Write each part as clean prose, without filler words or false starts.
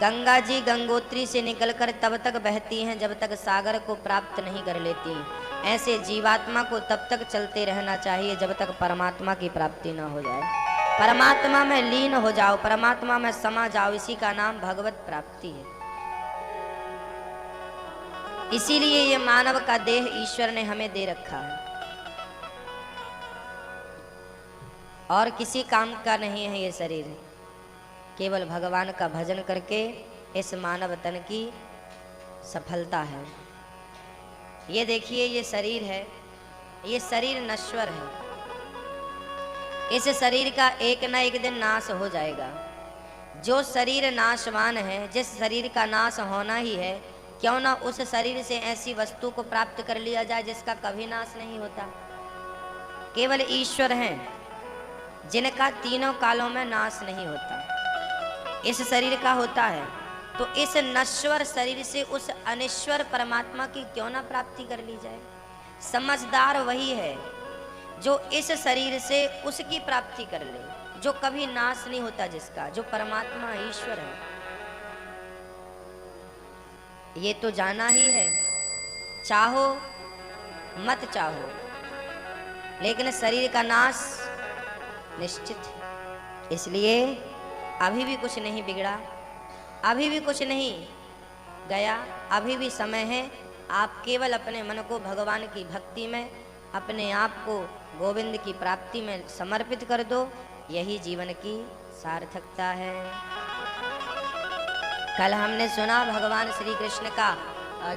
गंगा जी गंगोत्री से निकलकर तब तक बहती हैं जब तक सागर को प्राप्त नहीं कर लेती। ऐसे जीवात्मा को तब तक चलते रहना चाहिए जब तक परमात्मा की प्राप्ति ना हो जाए। परमात्मा में लीन हो जाओ, परमात्मा में समा जाओ, इसी का नाम भगवत प्राप्ति है। इसीलिए ये मानव का देह ईश्वर ने हमें दे रखा है और किसी काम का नहीं है। ये शरीर केवल भगवान का भजन करके इस मानव तन की सफलता है। ये देखिए, ये शरीर है, ये शरीर नश्वर है। इस शरीर का एक ना एक दिन नाश हो जाएगा। जो शरीर नाशवान है, जिस शरीर का नाश होना ही है, क्यों ना उस शरीर से ऐसी वस्तु को प्राप्त कर लिया जाए जिसका कभी नाश नहीं होता। केवल ईश्वर हैं जिनका तीनों कालों में नाश नहीं होता। इस शरीर का होता है, तो इस नश्वर शरीर से उस अनिश्वर परमात्मा की क्यों ना प्राप्ति कर ली जाए। समझदार वही है जो इस शरीर से उसकी प्राप्ति कर ले, जो कभी नाश नहीं होता, जिसका, जो परमात्मा ईश्वर है। ये तो जाना ही है, चाहो मत चाहो, लेकिन शरीर का नाश निश्चित है। इसलिए अभी भी कुछ नहीं बिगड़ा, अभी भी कुछ नहीं गया, अभी भी समय है। आप केवल अपने मन को भगवान की भक्ति में, अपने आप को गोविंद की प्राप्ति में समर्पित कर दो। यही जीवन की सार्थकता है। कल हमने सुना भगवान श्री कृष्ण का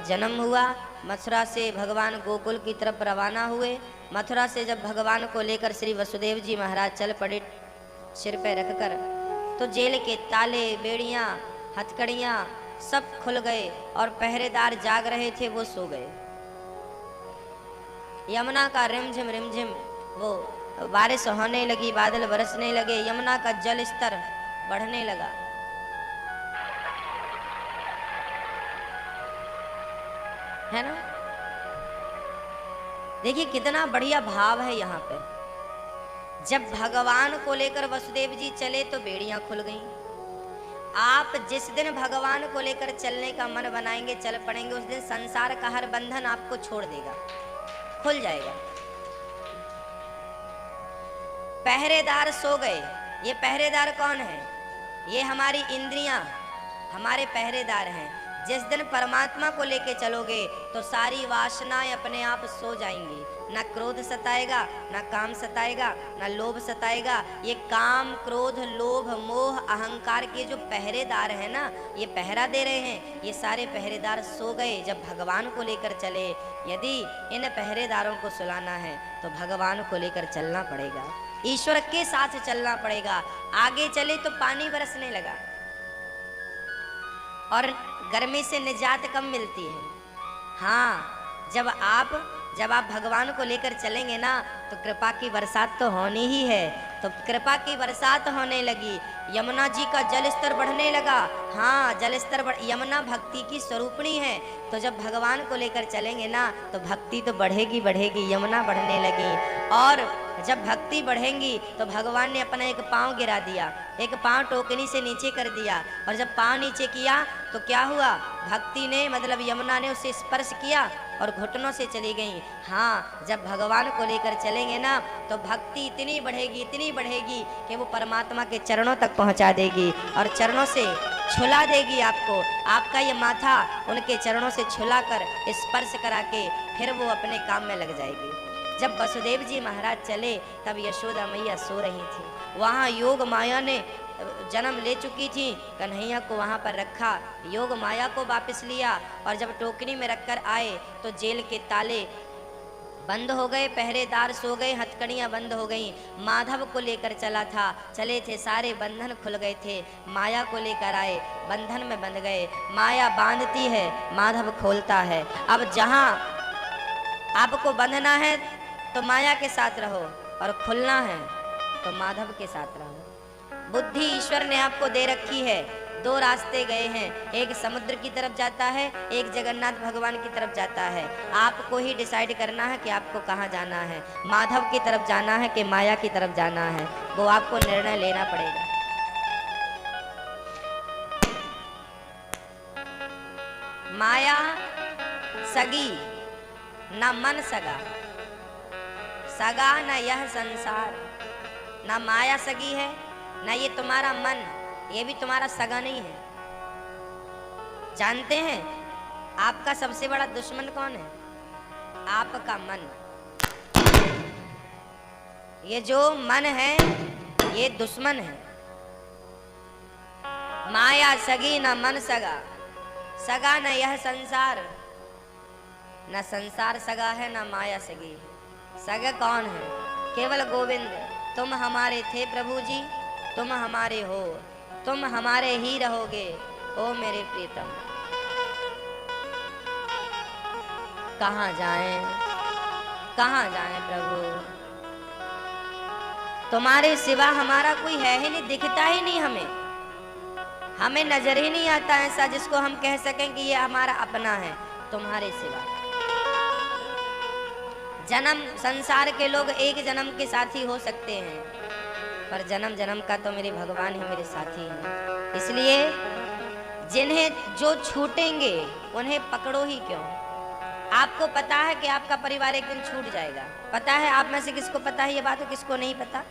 जन्म हुआ। मथुरा से भगवान गोकुल की तरफ रवाना हुए। मथुरा से जब भगवान को लेकर श्री वसुदेव जी महाराज चल पड़े सिर पे रखकर, तो जेल के ताले, बेड़ियां, हथकड़ियां सब खुल गए और पहरेदार जाग रहे थे, वो सो गए। यमुना का रिमझिम वो बारिश होने लगी, बादल बरसने लगे, यमुना का जल स्तर बढ़ने लगा। है ना? देखिए कितना बढ़िया भाव है यहाँ पे। जब भगवान को लेकर वसुदेव जी चले तो बेड़ियां खुल गईं। आप जिस दिन भगवान को लेकर चलने का मन बनाएंगे, चल पड़ेंगे, उस दिन संसार का हर बंधन आपको छोड़ देगा, खुल जाएगा। पहरेदार सो गए। ये पहरेदार कौन है? ये हमारी इंद्रियां हमारे पहरेदार हैं। जिस दिन परमात्मा को लेके चलोगे तो सारी वासनाएं अपने आप सो जाएंगी। ना क्रोध सताएगा, ना काम सताएगा, ना लोभ सताएगा। ये काम, क्रोध, लोभ, मोह, अहंकार के जो पहरेदार हैं ना, ये पहरा दे रहे हैं, ये सारे पहरेदार सो गए जब भगवान को लेकर चले। यदि इन पहरेदारों को सुलाना है तो भगवान को लेकर चलना पड़ेगा, ईश्वर के साथ चलना पड़ेगा। आगे चले तो पानी बरसने लगा और गर्मी से निजात कम मिलती है। हाँ, जब आप भगवान को लेकर चलेंगे ना तो कृपा की बरसात तो होनी ही है। तो कृपा की बरसात होने लगी, यमुना जी का जल स्तर बढ़ने लगा। हाँ, जल स्तर यमुना भक्ति की स्वरूपणी है। तो जब भगवान को लेकर चलेंगे ना तो भक्ति तो बढ़ेगी बढ़ेगी, यमुना बढ़ने लगी। और जब भक्ति बढ़ेंगी तो भगवान ने अपना एक पांव गिरा दिया, एक पांव टोकनी से नीचे कर दिया, और जब पांव नीचे किया तो क्या हुआ? भक्ति ने, मतलब यमुना ने उसे स्पर्श किया और घुटनों से चली गई। हाँ, जब भगवान को लेकर चलेंगे ना तो भक्ति इतनी बढ़ेगी, इतनी बढ़ेगी कि वो परमात्मा के चरणों तक पहुंचा देगी और चरणों से छुला देगी आपको। आपका ये माथा उनके चरणों से छुला कर, स्पर्श करा के फिर वो अपने काम में लग जाएगी। जब वसुदेव जी महाराज चले तब यशोदा मैया सो रही थी। वहाँ योग माया ने जन्म ले चुकी थी, कन्हैया को वहाँ पर रखा, योग माया को वापस लिया, और जब टोकरी में रखकर आए तो जेल के ताले बंद हो गए, पहरेदार सो गए, हथकड़ियाँ बंद हो गईं। माधव को लेकर चला था, चले थे, सारे बंधन खुल गए थे। माया को लेकर आए, बंधन में बंध गए। माया बांधती है, माधव खोलता है। अब जहाँ आपको बंधना है तो माया के साथ रहो, और खुलना है तो माधव के साथ रहो। बुद्धि ईश्वर ने आपको दे रखी है। दो रास्ते गए हैं, एक समुद्र की तरफ जाता है, एक जगन्नाथ भगवान की तरफ जाता है। आपको ही डिसाइड करना है कि आपको कहाँ जाना है, माधव की तरफ जाना है कि माया की तरफ जाना है, वो आपको निर्णय लेना पड़ेगा। माया सगी न मन सगा, सगा न यह संसार। ना माया सगी है, ना ये तुम्हारा मन, ये भी तुम्हारा सगा नहीं है। जानते हैं आपका सबसे बड़ा दुश्मन कौन है? आपका मन। ये जो मन है ये दुश्मन है। माया सगी न मन सगा, सगा न यह संसार। न संसार सगा है न माया सगी है। सगा कौन है? केवल गोविंद। तुम हमारे थे प्रभु जी, तुम हमारे हो, तुम हमारे ही रहोगे ओ मेरे प्रीतम। कहाँ जाएं, कहाँ जाएं प्रभु, तुम्हारे सिवा हमारा कोई है ही नहीं, दिखता ही नहीं हमें। हमें नजर ही नहीं आता ऐसा जिसको हम कह सकें कि ये हमारा अपना है, तुम्हारे सिवा। जन्म संसार के लोग एक जन्म के साथी हो सकते हैं, पर जन्म जन्म का तो मेरे भगवान ही मेरे साथी हैं। इसलिए जिन्हें जो छूटेंगे उन्हें पकड़ो ही क्यों। आपको पता है कि आपका परिवार एक दिन छूट जाएगा, पता है? आप में से किसको पता है ये बात, हो किसको नहीं पता?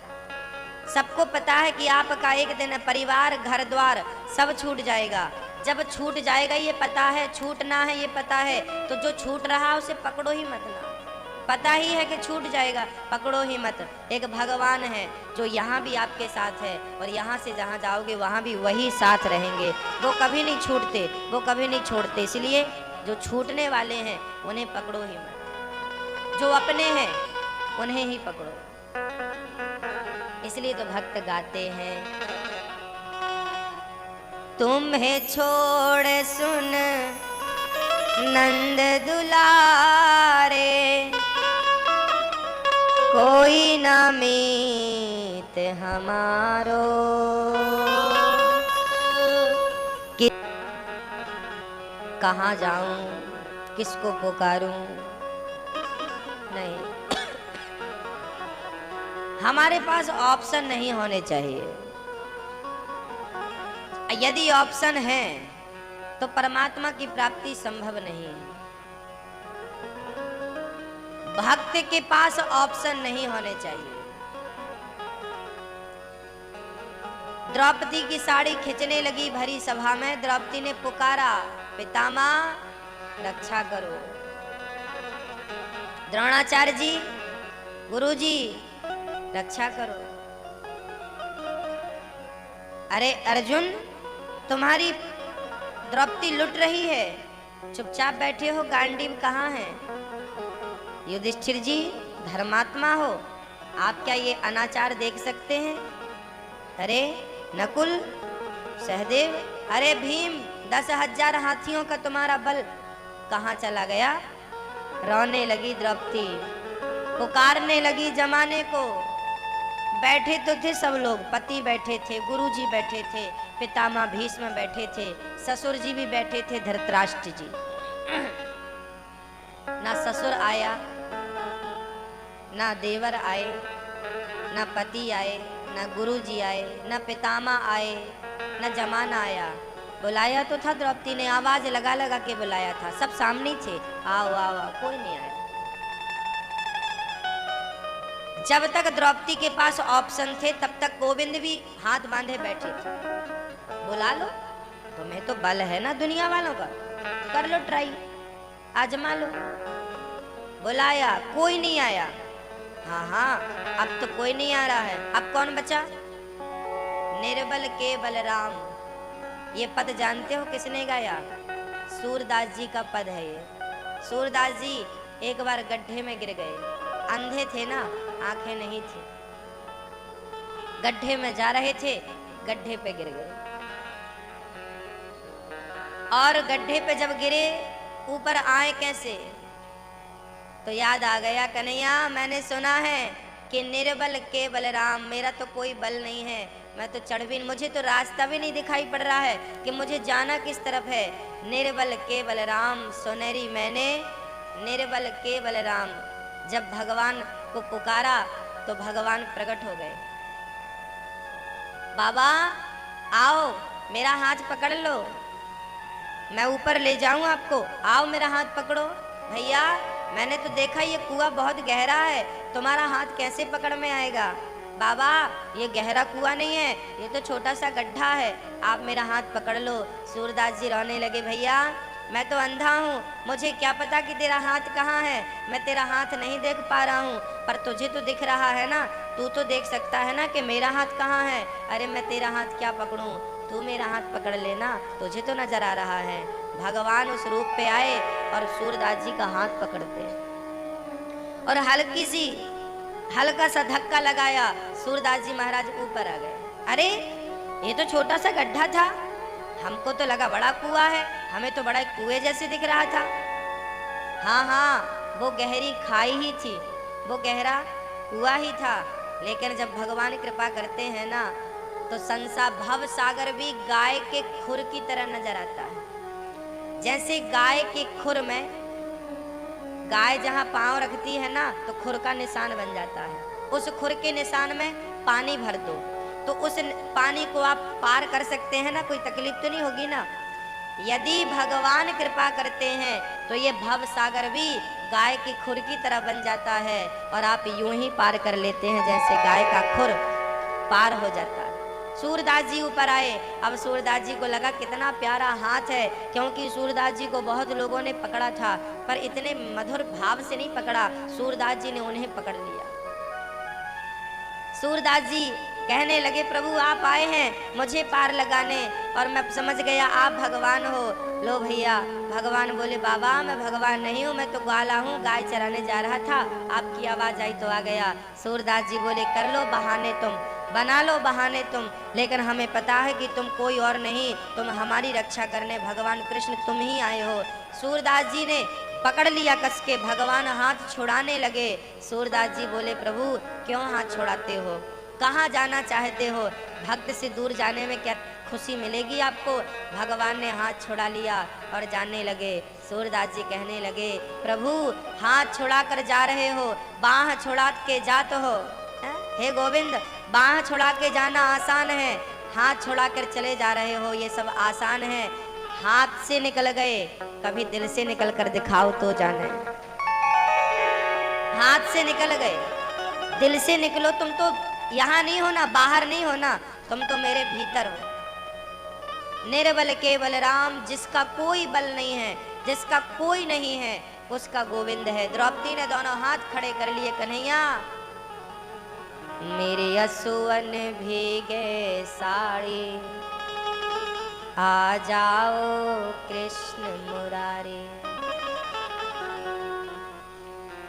सबको पता है कि आपका एक दिन परिवार घर द्वार सब छूट जाएगा। जब छूट जाएगा ये पता है, छूटना है ये पता है, तो जो छूट रहा है उसे पकड़ो ही मत ना। पता ही है कि छूट जाएगा, पकड़ो ही मत। एक भगवान है जो यहाँ भी आपके साथ है और यहाँ से जहाँ जाओगे वहाँ भी वही साथ रहेंगे। वो कभी नहीं छूटते, वो कभी नहीं छोड़ते। इसलिए जो छूटने वाले हैं उन्हें पकड़ो ही मत, जो अपने हैं उन्हें ही पकड़ो। इसलिए तो भक्त गाते हैं, तुम्हें छोड़ सुन नंद दुलारे, कोई ना मीत हमारो। कि कहाँ जाऊं, किसको पुकारूं? नहीं, हमारे पास ऑप्शन नहीं होने चाहिए। यदि ऑप्शन है तो परमात्मा की प्राप्ति संभव नहीं है। भक्त के पास ऑप्शन नहीं होने चाहिए। द्रौपदी की साड़ी खींचने लगी भरी सभा में, द्रौपदी ने पुकारा, पितामह रक्षा करो। द्रोणाचार्य जी, गुरुजी रक्षा करो। अरे अर्जुन, तुम्हारी द्रौपदी लुट रही है, चुपचाप बैठे हो, गांडीव कहाँ है? युधिष्ठिर जी धर्मात्मा हो, आप क्या ये अनाचार देख सकते हैं? अरे नकुल, सहदेव, अरे भीम, 10,000 हाथियों का तुम्हारा बल कहाँ चला गया? रोने लगी द्रौपदी, पुकारने लगी जमाने को। बैठे तो थे सब लोग, पति बैठे थे, गुरुजी बैठे थे, पितामह भीष्म बैठे थे, ससुर जी भी बैठे थे, धृतराष्ट्र जी। ना ससुर आया, ना देवर आए, ना पति आए, ना गुरुजी आए, ना पितामह आए, ना जमाना आया। बुलाया तो था द्रौपदी ने, आवाज लगा लगा के बुलाया था, सब सामने थे, आओ आओ आओ, कोई नहीं आया। जब तक द्रौपदी के पास ऑप्शन थे तब तक गोविंद भी हाथ बांधे बैठे थे। बुला लो, तुम्हें तो बल है ना दुनिया वालों का, कर लो ट्राई, आजमा लो। बुलाया, कोई नहीं आया। हाँ हाँ, अब तो कोई नहीं आ रहा है। अब कौन बचा? निर्बल के बलराम। ये पद जानते हो किसने गाया? सूरदास जी का पद है ये। सूरदास जी एक बार गड्ढे में गिर गए, अंधे थे ना, आंखें नहीं थी, गड्ढे में जा रहे थे, गड्ढे पे गिर गए। और गड्ढे पे जब गिरे, ऊपर आए कैसे? तो याद आ गया, कन्हैया मैंने सुना है कि निर्बल के बलराम, मेरा तो कोई बल नहीं है, मैं तो चढ़ भी, मुझे तो रास्ता भी नहीं दिखाई पड़ रहा है कि मुझे जाना किस तरफ है। निर्बल के बलराम सुनेरी मैंने, निर्बल के बलराम। जब भगवान को पुकारा तो भगवान प्रकट हो गए। बाबा आओ, मेरा हाथ पकड़ लो। मैं ऊपर ले जाऊं आपको, आओ मेरा हाथ पकड़ो। भैया मैंने तो देखा ये कुआं बहुत गहरा है, तुम्हारा हाथ कैसे पकड़ में आएगा। बाबा ये गहरा कुआं नहीं है, ये तो छोटा सा गड्ढा है, आप मेरा हाथ पकड़ लो। सूरदास जी रोने लगे, भैया मैं तो अंधा हूँ, मुझे क्या पता कि तेरा हाथ कहाँ है, मैं तेरा हाथ नहीं देख पा रहा हूँ, पर तुझे तो दिख रहा है ना, तू तो देख सकता है ना कि मेरा हाथ कहाँ है। अरे मैं तेरा हाथ क्या पकड़ूं, तू मेरा हाथ पकड़ लेना, तुझे तो नजर आ रहा है। भगवान उस रूप पे आए और सूरदास जी का हाथ पकड़ते हैं और हल्का सा धक्का लगाया, सूरदास जी महाराज ऊपर आ गए। अरे ये तो छोटा सा गड्ढा था, हमको तो लगा बड़ा कुआं है, हमें तो बड़ा कुएं जैसे दिख रहा था। हाँ हाँ वो गहरी खाई ही थी, वो गहरा कुआं ही था, लेकिन जब भगवान कृपा करते हैं ना तो संसार भव सागर भी गाय के खुर की तरह नजर आता है। जैसे गाय के खुर में, गाय जहाँ पांव रखती है ना तो खुर का निशान बन जाता है, उस खुर के निशान में पानी भर दो तो उस पानी को आप पार कर सकते हैं ना, कोई तकलीफ तो नहीं होगी ना। यदि भगवान कृपा करते हैं तो ये भव सागर भी गाय की खुर की तरह बन जाता है और आप यूं ही पार कर लेते हैं जैसे गाय का खुर पार हो जाता है। सूरदास जी ऊपर आए, अब सूरदास जी को लगा कितना प्यारा हाथ है, क्योंकि सूरदास जी को बहुत लोगों ने पकड़ा था पर इतने मधुर भाव से नहीं पकड़ा, सूरदास जी ने उन्हें पकड़ लिया। सूरदास जी कहने लगे, प्रभु आप आए हैं मुझे पार लगाने और मैं समझ गया आप भगवान हो। लो भैया, भगवान बोले, बाबा मैं भगवान नहीं हूँ, मैं तो ग्वाला हूँ, गाय चराने जा रहा था, आपकी आवाज आई तो आ गया। सूरदास जी बोले, कर लो बहाने तुम, बना लो बहाने तुम, लेकिन हमें पता है कि तुम कोई और नहीं, तुम हमारी रक्षा करने भगवान कृष्ण तुम ही आए हो। सूरदास जी ने पकड़ लिया कस के, भगवान हाथ छुड़ाने लगे। सूरदास जी बोले, प्रभु क्यों हाथ छुड़ाते हो, कहाँ जाना चाहते हो, भक्त से दूर जाने में क्या खुशी मिलेगी आपको। भगवान ने हाथ छुड़ा लिया और जाने लगे। सूरदास जी कहने लगे, प्रभु हाथ छुड़ा कर जा रहे हो, बाह छुड़ा के जात हो। हे गोविंद, बाह छुड़ा के जाना आसान है, हाथ छुड़ा कर चले जा रहे हो ये सब आसान है। हाथ से निकल गए, कभी दिल से निकल कर दिखाओ तो जाने। हाथ से निकल गए, दिल से निकलो, तुम तो यहाँ नहीं हो ना, बाहर नहीं हो ना, तुम तो मेरे भीतर हो। निर्बल केवल राम, जिसका कोई बल नहीं है, जिसका कोई नहीं है, उसका गोविंद है। द्रौपदी ने दोनों हाथ खड़े कर लिए, कन्हैया मेरे असुवन भीगे साड़ी, आ जाओ कृष्ण मुरारी,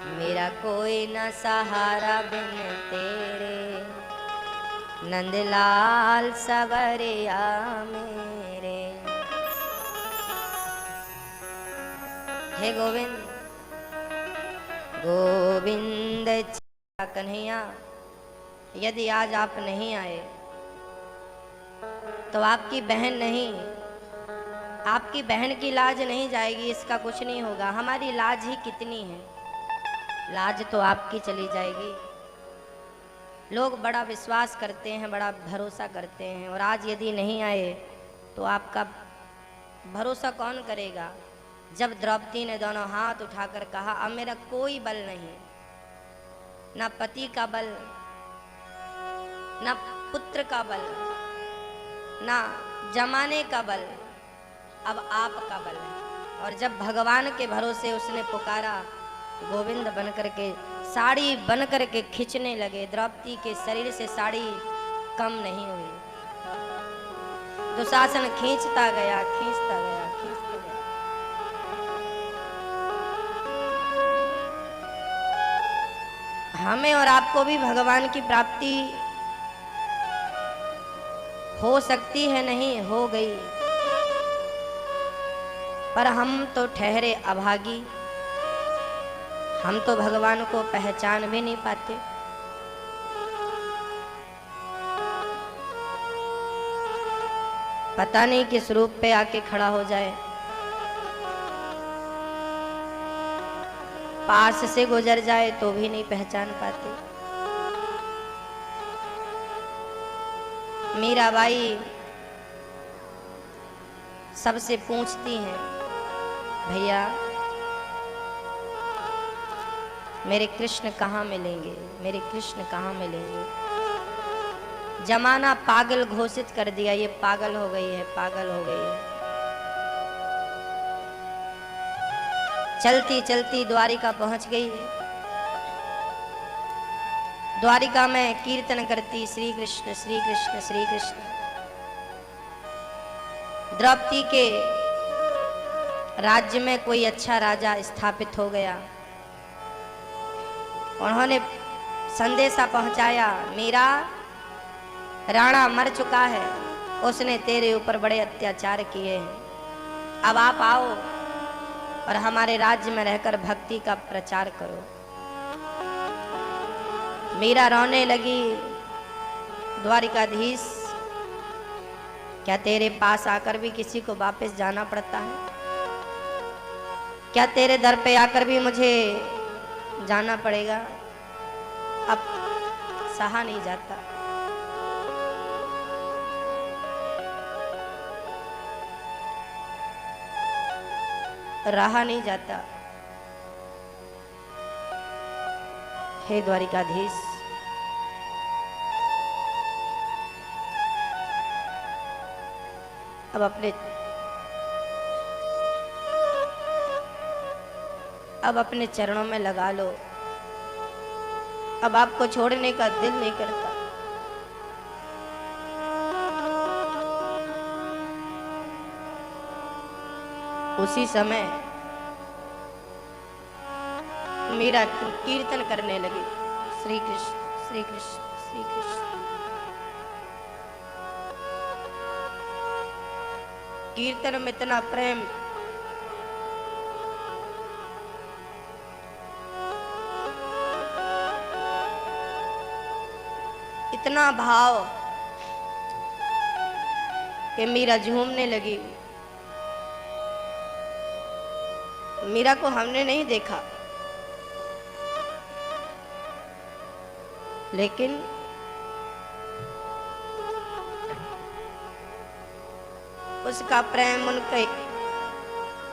मेरा कोई न सहारा बिन तेरे, नंदलाल सवरिया मेरे। हे गोविंद, गोविंद कन्हैया, यदि आज आप नहीं आए तो आपकी बहन नहीं, आपकी बहन की लाज नहीं जाएगी, इसका कुछ नहीं होगा। हमारी लाज ही कितनी है, लाज तो आपकी चली जाएगी। लोग बड़ा विश्वास करते हैं, बड़ा भरोसा करते हैं, और आज यदि नहीं आए तो आपका भरोसा कौन करेगा। जब द्रौपदी ने दोनों हाथ उठाकर कहा, अब मेरा कोई बल नहीं, ना पति का बल, ना पुत्र का बल, ना जमाने का बल, अब आपका बल है। और जब भगवान के भरोसे उसने पुकारा, गोविंद बन करके साड़ी बन करके खींचने लगे। द्रौपदी के शरीर से साड़ी कम नहीं हुई, दुशासन खींचता गया, खींचता गया, खींचता गया। हमें और आपको भी भगवान की प्राप्ति हो सकती है, नहीं हो गई, पर हम तो ठहरे अभागी, हम तो भगवान को पहचान भी नहीं पाते। पता नहीं किस रूप पे आके खड़ा हो जाए, पास से गुजर जाए तो भी नहीं पहचान पाते। मीराबाई सबसे पूछती हैं, भैया मेरे कृष्ण कहाँ मिलेंगे, मेरे कृष्ण कहाँ मिलेंगे। जमाना पागल घोषित कर दिया, ये पागल हो गई है, पागल हो गई है। चलती चलती द्वारिका पहुंच गई है। द्वारिका में कीर्तन करती, श्री कृष्ण श्री कृष्ण श्री कृष्ण। द्रौपदी के राज्य में कोई अच्छा राजा स्थापित हो गया। उन्होंने संदेशा पहुंचाया, मेरा राणा मर चुका है, उसने तेरे ऊपर बड़े अत्याचार किए हैं, अब आप आओ और हमारे राज्य में रहकर भक्ति का प्रचार करो। मीरा रोने लगी, द्वारिकाधीश क्या तेरे पास आकर भी किसी को वापस जाना पड़ता है? क्या तेरे दर पे आकर भी मुझे जाना पड़ेगा? अब सहा नहीं जाता। रहा नहीं जाता। हे द्वारिकाधीश, अब अपने चरणों में लगा लो, अब आपको छोड़ने का दिल नहीं करता। उसी समय मीरा कीर्तन करने लगी, श्री कृष्ण श्री कृष्ण श्री कृष्ण। कीर्तन में इतना प्रेम, इतना भाव कि मीरा झूमने लगी। मीरा को हमने नहीं देखा, लेकिन उसका प्रेम, उनके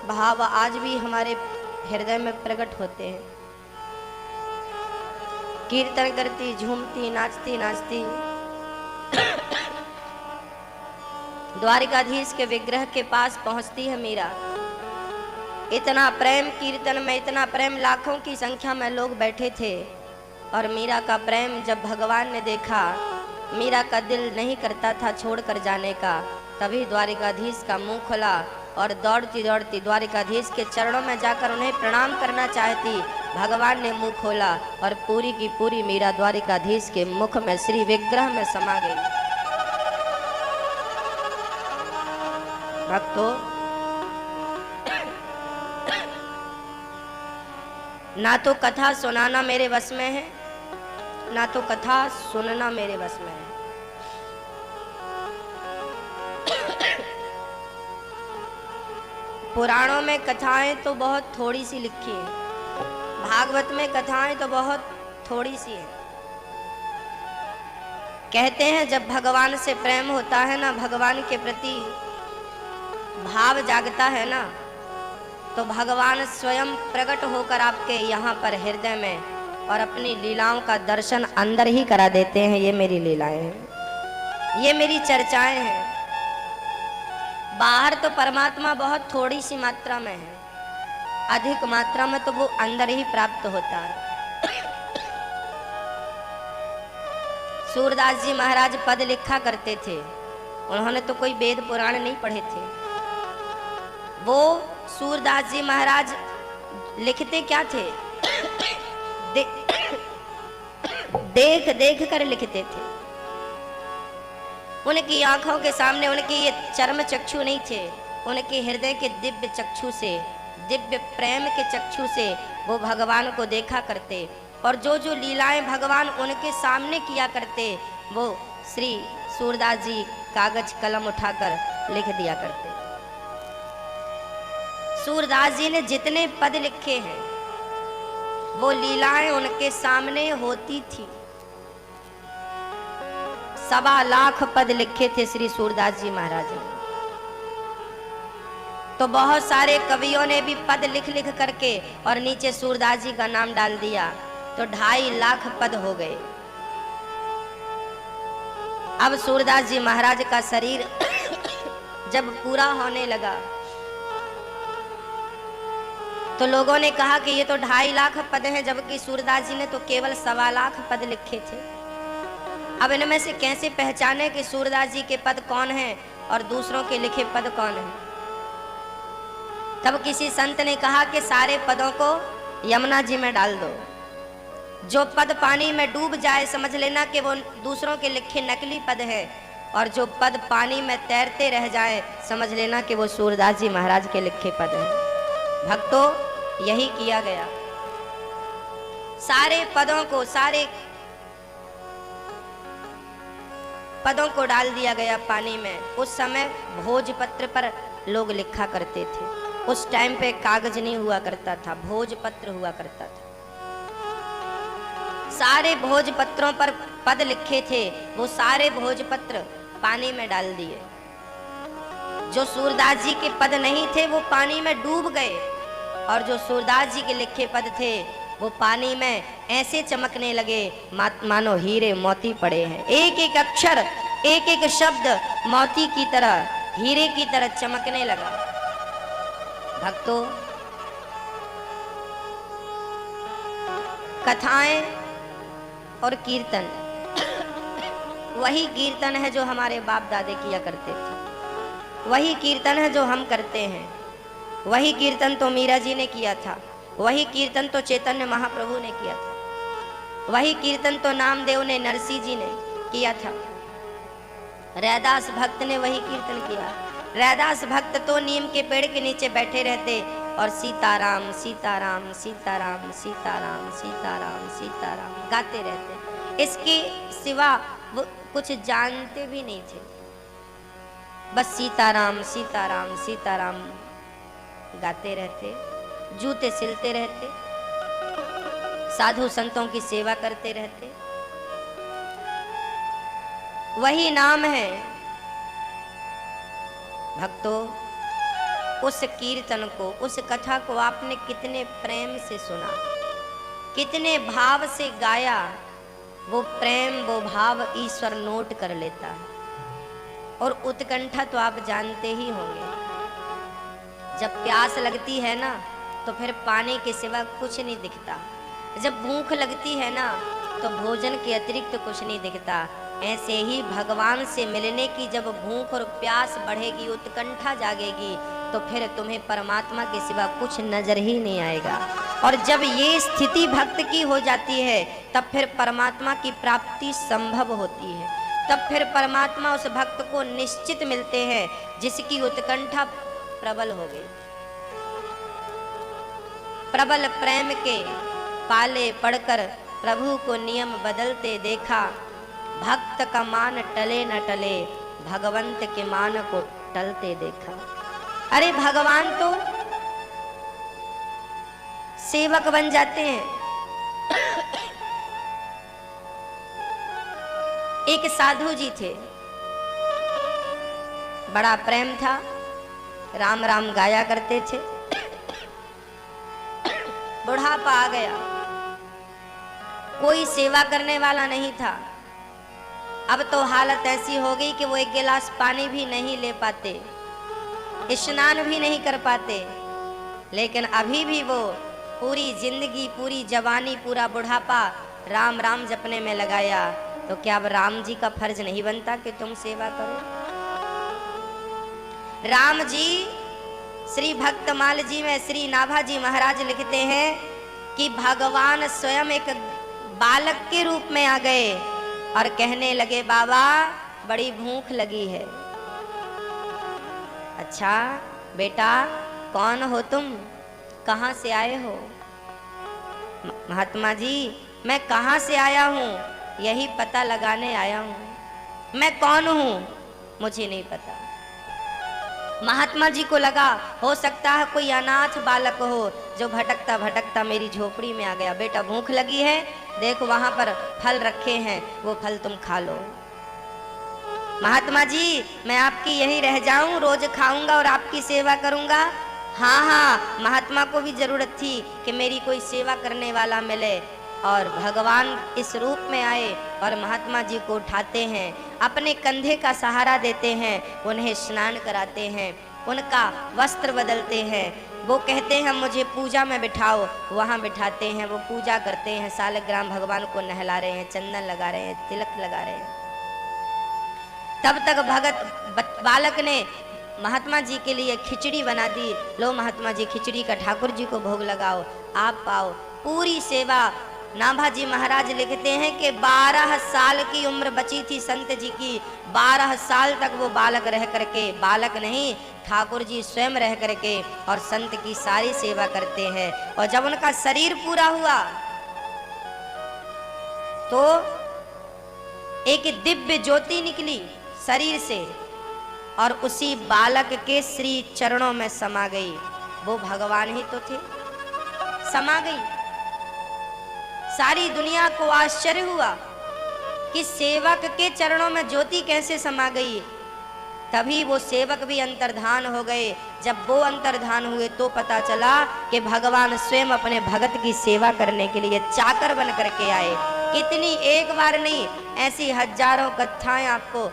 भाव आज भी हमारे हृदय में प्रकट होते हैं। कीर्तन करती, झूमती, नाचती नाचती द्वारिकाधीश के विग्रह के पास पहुंचती है मीरा। इतना प्रेम कीर्तन में, इतना प्रेम, लाखों की संख्या में लोग बैठे थे और मीरा का प्रेम जब भगवान ने देखा, मीरा का दिल नहीं करता था छोड़कर जाने का। तभी द्वारिकाधीश का मुंह खुला और दौड़ती दौड़ती द्वारिकाधीश के चरणों में जाकर उन्हें प्रणाम करना चाहती। भगवान ने मुंह खोला और पूरी की पूरी मीरा द्वारिकाधीश के मुख में, श्री विग्रह में समा गई। भक्तों, ना तो कथा सुनाना मेरे वश में है, ना तो कथा सुनना मेरे वश में है। पुराणों में कथाएं तो बहुत थोड़ी सी लिखी हैं, भागवत में कथाएं तो बहुत थोड़ी सी हैं। कहते हैं जब भगवान से प्रेम होता है ना, भगवान के प्रति भाव जागता है ना, तो भगवान स्वयं प्रकट होकर आपके यहाँ पर हृदय में और अपनी लीलाओं का दर्शन अंदर ही करा देते हैं। ये मेरी लीलाएं हैं, ये मेरी चर्चाएं हैं। बाहर तो परमात्मा बहुत थोड़ी सी मात्रा में है, अधिक मात्रा में तो वो अंदर ही प्राप्त होता है। सूरदास जी महाराज पद लिखा करते थे, उन्होंने तो कोई वेद पुराण नहीं पढ़े थे। वो सूरदास जी महाराज लिखते क्या थे? देख देख कर लिखते थे। उनकी आंखों के सामने उनके ये चर्म चक्षु नहीं थे, उनके हृदय के दिव्य चक्षु से, दिव्य प्रेम के चक्षु से वो भगवान को देखा करते। और जो जो लीलाएं भगवान उनके सामने किया करते, वो श्री सूरदास जी कागज कलम उठाकर लिख दिया करते। सूरदास जी ने जितने पद लिखे हैं, वो लीलाएं उनके सामने होती थी। 1.25 लाख पद लिखे थे श्री सूरदास जी महाराज ने। तो बहुत सारे कवियों ने भी पद लिख लिख करके और नीचे सूरदास जी का नाम डाल दिया, तो 2.5 लाख पद हो गए। अब सूरदास जी महाराज का शरीर जब पूरा होने लगा तो लोगों ने कहा कि ये तो 2.5 लाख पद हैं, जबकि सूरदास जी ने तो केवल 1.25 लाख पद लिखे थे। अब इनमें से कैसे पहचाने कि सूरदास जी के पद कौन हैं और दूसरों के लिखे पद कौन हैं? तब किसी संत ने कहा कि सारे पदों को यमुना जी में डाल दो, जो पद पानी में डूब जाए समझ लेना कि वो दूसरों के लिखे नकली पद है, और जो पद पानी में तैरते रह जाए समझ लेना कि वो सूरदास जी महाराज के लिखे पद हैं। भक्तों, यही किया गया। सारे पदों को डाल दिया गया पानी में। उस समय भोजपत्र पर लोग लिखा करते थे। उस टाइम पे कागज नहीं हुआ करता था, भोजपत्र हुआ करता था। सारे भोजपत्रों पर पद लिखे थे, वो सारे भोजपत्र पानी में डाल दिए। जो सूरदास जी के पद नहीं थे वो पानी में डूब गए, और जो सूरदास जी के लिखे पद थे वो पानी में ऐसे चमकने लगे मानो हीरे मोती पड़े हैं। एक एक अक्षर, एक एक शब्द मोती की तरह, हीरे की तरह चमकने लगा। भक्तों, कथाएं और कीर्तन वही कीर्तन है जो हमारे बाप दादे किया करते थे, वही कीर्तन है जो हम करते हैं। वही कीर्तन तो मीरा जी ने किया था, वही कीर्तन तो चैतन्य महाप्रभु ने किया था, वही कीर्तन तो नामदेव ने, नरसिंह जी ने किया था। रैदास भक्त ने वही कीर्तन किया। रैदास भक्त तो नीम के पेड़ के नीचे बैठे रहते और सीताराम सीताराम सीताराम सीताराम सीताराम सीताराम गाते रहते। इसके सिवा वो कुछ जानते भी नहीं थे, बस सीताराम सीताराम सीताराम गाते रहते, जूते सिलते रहते, साधु संतों की सेवा करते रहते। वही नाम है। भक्तों, उस कीर्तन को, उस कथा को आपने कितने प्रेम से सुना, कितने भाव से गाया। वो प्रेम, वो भाव ईश्वर नोट कर लेता है। और उत्कंठा तो आप जानते ही होंगे, जब प्यास लगती है ना तो फिर पानी के सिवा कुछ नहीं दिखता। जब भूख लगती है ना तो भोजन के अतिरिक्त तो कुछ नहीं दिखता। ऐसे ही भगवान से मिलने की जब भूख और प्यास बढ़ेगी, उत्कंठा जागेगी, तो फिर तुम्हें परमात्मा के सिवा कुछ नजर ही नहीं आएगा। और जब ये स्थिति भक्त की हो जाती है तब फिर परमात्मा की प्राप्ति संभव होती है। तब फिर परमात्मा उस भक्त को निश्चित मिलते हैं जिसकी उत्कंठा प्रबल हो गई। प्रबल प्रेम के पाले पड़कर प्रभु को नियम बदलते देखा। भक्त का मान टले न टले, भगवंत के मान को टलते देखा। अरे भगवान तो सेवक बन जाते हैं। एक साधु जी थे, बड़ा प्रेम था, राम राम गाया करते थे। बुढ़ापा आ गया, कोई सेवा करने वाला नहीं था। अब तो हालत ऐसी हो गई कि वो एक गिलास पानी भी नहीं ले पाते, स्नान भी नहीं कर पाते। लेकिन अभी भी वो पूरी जिंदगी, पूरी जवानी, पूरा बुढ़ापा राम राम जपने में लगाया। तो क्या अब राम जी का फर्ज नहीं बनता कि तुम सेवा करो? राम जी श्री भक्तमाल जी में श्री नाभा जी महाराज लिखते हैं कि भगवान स्वयं एक बालक के रूप में आ गए और कहने लगे, बाबा बड़ी भूख लगी है। अच्छा बेटा, कौन हो तुम, कहाँ से आए हो? महात्मा जी, मैं कहाँ से आया हूँ यही पता लगाने आया हूँ। मैं कौन हूँ मुझे नहीं पता। महात्मा जी को लगा हो सकता है कोई अनाथ बालक हो जो भटकता भटकता मेरी झोपड़ी में आ गया। बेटा भूख लगी है, देखो वहां पर फल रखे हैं, वो फल तुम खा लो। महात्मा जी मैं आपकी यहीं रह जाऊं, रोज खाऊंगा और आपकी सेवा करूंगा। हाँ हाँ, महात्मा को भी जरूरत थी कि मेरी कोई सेवा करने वाला मिले, और भगवान इस रूप में आए और महात्मा जी को उठाते हैं, अपने कंधे का सहारा देते हैं, उन्हें स्नान कराते हैं, उनका वस्त्र बदलते हैं। वो कहते हैं मुझे पूजा में बिठाओ, वहाँ बिठाते हैं, वो पूजा करते हैं, सालग्राम भगवान को नहला रहे हैं, चंदन लगा रहे हैं, तिलक लगा रहे हैं। तब तक भगत बालक ने महात्मा जी के लिए खिचड़ी बना दी। लो महात्मा जी खिचड़ी का ठाकुर जी को भोग लगाओ, आप पाओ। पूरी सेवा नाभाजी महाराज लिखते हैं कि 12 साल की उम्र बची थी संत जी की। 12 साल तक वो बालक रह करके, बालक नहीं ठाकुर जी स्वयं रह करके और संत की सारी सेवा करते हैं। और जब उनका शरीर पूरा हुआ तो एक दिव्य ज्योति निकली शरीर से और उसी बालक के श्री चरणों में समा गई। वो भगवान ही तो थे, समा गई। सारी दुनिया को आश्चर्य हुआ कि सेवक के चरणों में ज्योति कैसे समा गई। तभी वो सेवक भी अंतर्धान हो गए। जब वो अंतर्धान हुए तो पता चला कि भगवान स्वयं अपने भगत की सेवा करने के लिए चाकर बन करके आए। कितनी, एक बार नहीं, ऐसी हजारों कथाएं आपको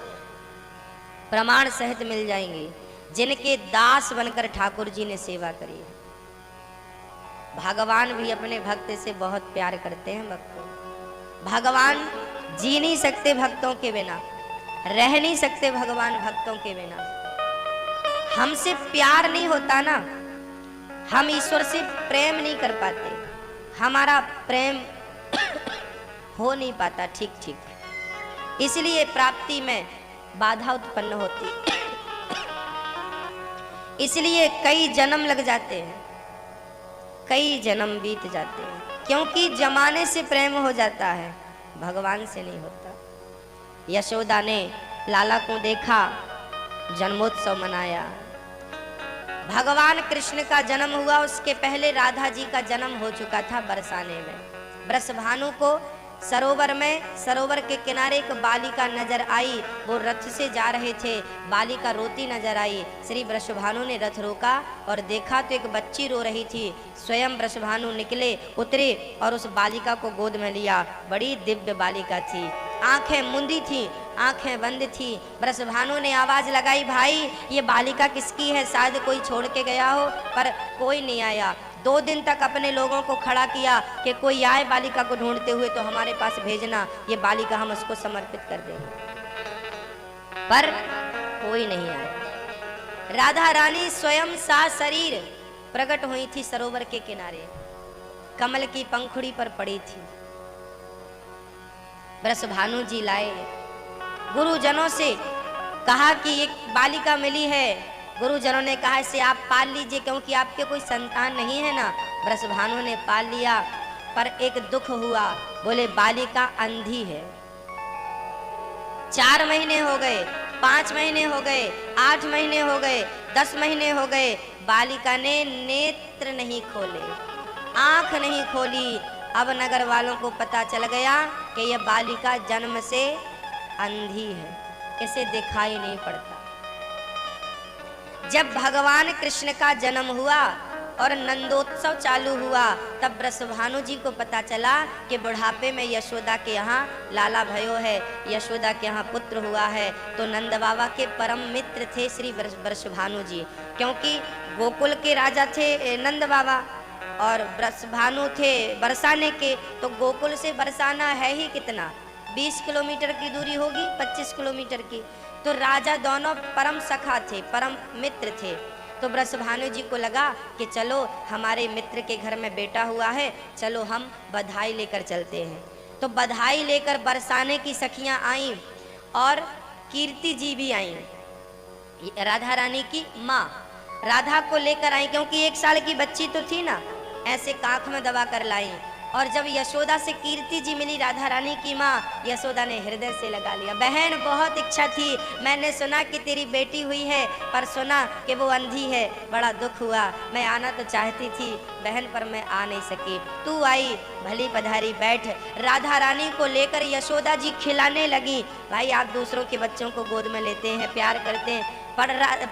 प्रमाण सहित मिल जाएंगी जिनके दास बनकर ठाकुर जी ने सेवा करी है। भगवान भी अपने भक्त से बहुत प्यार करते हैं। भक्तों, भगवान जी नहीं सकते भक्तों के बिना, रह नहीं सकते भगवान भक्तों के बिना। हमसे प्यार नहीं होता ना, हम ईश्वर से प्रेम नहीं कर पाते, हमारा प्रेम हो नहीं पाता ठीक ठीक, इसलिए प्राप्ति में बाधा उत्पन्न होती, इसलिए कई जन्म लग जाते हैं, कई जन्म बीत जाते हैं, क्योंकि जमाने से प्रेम हो जाता है, भगवान से नहीं होता। यशोदा ने लाला को देखा, जन्मोत्सव मनाया। भगवान कृष्ण का जन्म हुआ, उसके पहले राधा जी का जन्म हो चुका था बरसाने में। वृषभानु को सरोवर में, सरोवर के किनारे एक बालिका नजर आई। वो रथ से जा रहे थे, बालिका रोती नजर आई। श्री वृषभानु ने रथ रोका और देखा तो एक बच्ची रो रही थी। स्वयं वृषभानु निकले, उतरे और उस बालिका को गोद में लिया। बड़ी दिव्य बालिका थी, आंखें मूंदी थी, आंखें बंद थी। वृषभानु ने आवाज लगाई, भाई ये बालिका किसकी है? शायद कोई छोड़ के गया हो, पर कोई नहीं आया। 2 दिन तक अपने लोगों को खड़ा किया कि कोई आए बालिका को ढूंढते हुए तो हमारे पास भेजना, ये बालिका हम उसको समर्पित कर देंगे, पर कोई नहीं आया। राधा रानी स्वयं सा शरीर प्रकट हुई थी सरोवर के किनारे, कमल की पंखुड़ी पर पड़ी थी। वृषभानु जी लाए, गुरुजनों से कहा कि एक बालिका मिली है। गुरुजनों ने कहा इसे आप पाल लीजिए, क्योंकि आपके कोई संतान नहीं है ना। वृषभानु ने पाल लिया, पर एक दुख हुआ, बोले बालिका अंधी है। 4 महीने हो गए, 5 महीने हो गए, 8 महीने हो गए, 10 महीने हो गए, बालिका ने नेत्र नहीं खोले, आंख नहीं खोली। अब नगर वालों को पता चल गया कि यह बालिका जन्म से अंधी है, इसे दिखाई नहीं पड़ता। जब भगवान कृष्ण का जन्म हुआ और नंदोत्सव चालू हुआ, तब वृषभानु जी को पता चला कि बुढ़ापे में यशोदा के यहाँ लाला भयो है, यशोदा के यहाँ पुत्र हुआ है। तो नंद बाबा के परम मित्र थे श्री वृषभानु जी, क्योंकि गोकुल के राजा थे नंद बाबा और वृषभानु थे बरसाने के। तो गोकुल से बरसाना है ही कितना, 20 किलोमीटर की दूरी होगी, 25 किलोमीटर की। तो राजा दोनों परम सखा थे, परम मित्र थे। तो वृषभानु जी को लगा कि चलो हमारे मित्र के घर में बेटा हुआ है, चलो हम बधाई लेकर चलते हैं। तो बधाई लेकर बरसाने की सखियां आईं और कीर्ति जी भी आईं, राधा रानी की माँ राधा को लेकर आई, क्योंकि 1 साल की बच्ची तो थी ना, ऐसे काख में दबा कर लाई। और जब यशोदा से कीर्ति जी मिली राधा रानी की माँ, यशोदा ने हृदय से लगा लिया। बहन बहुत इच्छा थी, मैंने सुना कि तेरी बेटी हुई है, पर सुना कि वो अंधी है, बड़ा दुख हुआ। मैं आना तो चाहती थी बहन, पर मैं आ नहीं सकी। तू आई, भली पधारी, बैठ। राधा रानी को लेकर यशोदा जी खिलाने लगी। भाई आप दूसरों के बच्चों को गोद में लेते हैं, प्यार करते हैं,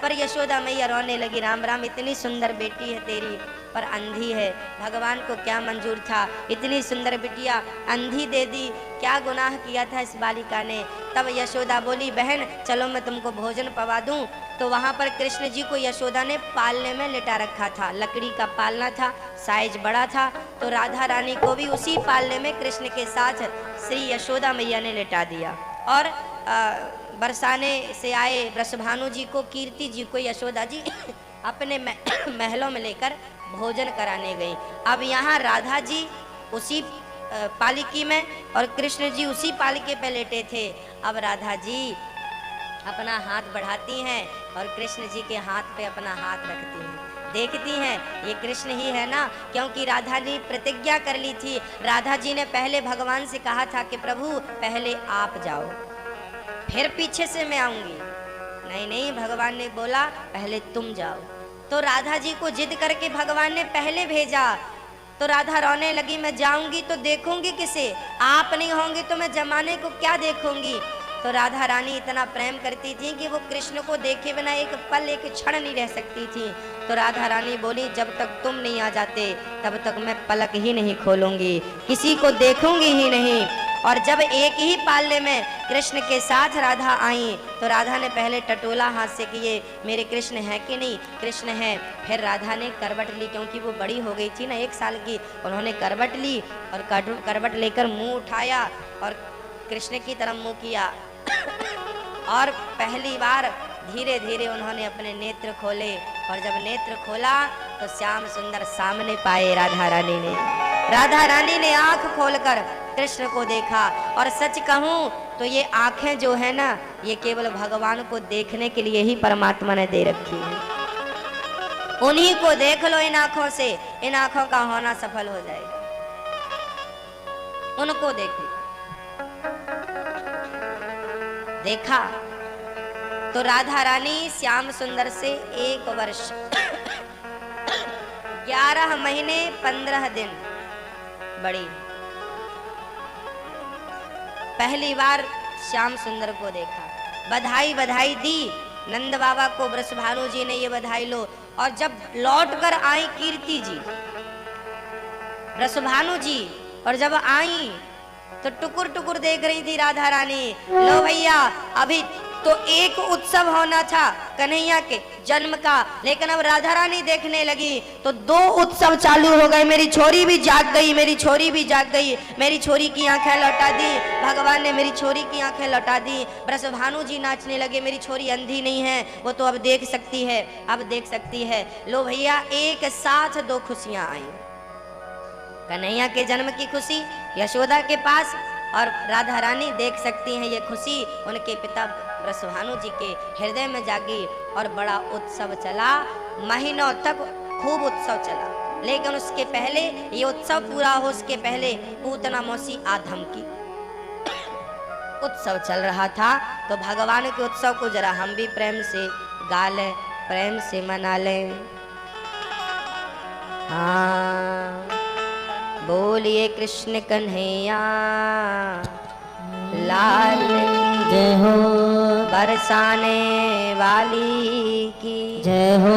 पर यशोदा मैया रोने लगी। राम राम, इतनी सुंदर बेटी है तेरी, पर अंधी है। भगवान को क्या मंजूर था इतनी सुंदर बिटिया अंधी दे दी? क्या गुनाह किया था इस बालिका ने? तब यशोदा बोली, बहन चलो मैं तुमको भोजन पवा दूं। तो वहां पर कृष्ण जी को यशोदा ने पालने में लिटा रखा था, लकड़ी का पालना था, साइज बड़ा था। तो राधा रानी को भी उसी पालने में कृष्ण के साथ श्री यशोदा मैया ने लिटा दिया। और बरसाने से आए वृषभानु जी को, कीर्ति जी को यशोदा जी अपने महलों में लेकर भोजन कराने गई। अब यहाँ राधा जी उसी पालिकी में और कृष्ण जी उसी पालिके पे लेटे थे। अब राधा जी अपना हाथ बढ़ाती हैं और कृष्ण जी के हाथ पे अपना हाथ रखती हैं, देखती हैं ये कृष्ण ही है ना, क्योंकि राधा जी प्रतिज्ञा कर ली थी। राधा जी ने पहले भगवान से कहा था कि प्रभु पहले आप जाओ फिर पीछे से मैं आऊंगी। नहीं नहीं, भगवान ने बोला पहले तुम जाओ। तो राधा जी को जिद करके भगवान ने पहले भेजा। तो राधा रोने लगी, मैं जाऊंगी तो देखूंगी किसे, आप नहीं होंगी तो मैं जमाने को क्या देखूंगी। तो राधा रानी इतना प्रेम करती थी कि वो कृष्ण को देखे बिना एक पल एक क्षण नहीं रह सकती थी। तो राधा रानी बोली, जब तक तुम नहीं आ जाते तब तक मैं पलक ही नहीं खोलूंगी, किसी को देखूंगी ही नहीं। और जब एक ही पालने में कृष्ण के साथ राधा आई तो राधा ने पहले टटोला हाथ से कि ये मेरे कृष्ण है कि नहीं, कृष्ण है। फिर राधा ने करवट ली, क्योंकि वो बड़ी हो गई थी ना, 1 साल की। उन्होंने करवट ली और करवट लेकर मुंह उठाया और कृष्ण की तरफ मुंह किया और पहली बार धीरे धीरे उन्होंने अपने नेत्र खोले। और जब नेत्र खोला तो श्याम सुंदर सामने पाए राधा रानी ने। राधा रानी ने आंख खोलकर कृष्ण को देखा। और सच कहूं तो ये आंखें जो है ना, ये केवल भगवान को देखने के लिए ही परमात्मा ने दे रखी है। उन्हीं को देख लो इन आंखों से, इन आंखों का होना सफल हो जाएगा। उनको देखो। देखा तो राधा रानी श्याम सुंदर से 1 वर्ष 11 महीने 15 दिन बड़ी। पहली बार श्याम सुंदर को देखा, बधाई बधाई दी नंद बाबा को। वृषभानु जी ने ये बधाई लो। और जब लौट कर आई कीर्ति जी, वृषभानु जी, और जब आई तो टुकुर टुकुर देख रही थी राधा रानी। लो भैया, अभी तो एक उत्सव होना था कन्हैया के जन्म का, लेकिन अब राधा रानी देखने लगी तो 2 उत्सव चालू हो गए। मेरी छोरी भी जाग गई, मेरी छोरी भी जाग गई, मेरी छोरी की आंखें लौटा दी। भगवान ने मेरी छोरी की आंखें लौटा दी। वृषभानु जी नाचने लगे, मेरी छोरी अंधी नहीं है, वो तो अब देख सकती है, अब देख सकती है। लो भैया, एक साथ 2 खुशियां आई, कन्हैया के जन्म की खुशी यशोदा के पास, और राधा रानी देख सकती हैं ये खुशी उनके पिता वृषभानु जी के हृदय में जागी। और बड़ा उत्सव चला, महीनों तक खूब उत्सव चला। लेकिन उसके पहले, ये उत्सव पूरा हो उसके पहले, पूतना मौसी आधम की उत्सव चल रहा था। तो भगवान के उत्सव को जरा हम भी प्रेम से गा लें, प्रेम से मना लें। हाँ, बोलिए कृष्ण कन्हैया लाल की जय हो, बरसाने वाली की जय हो।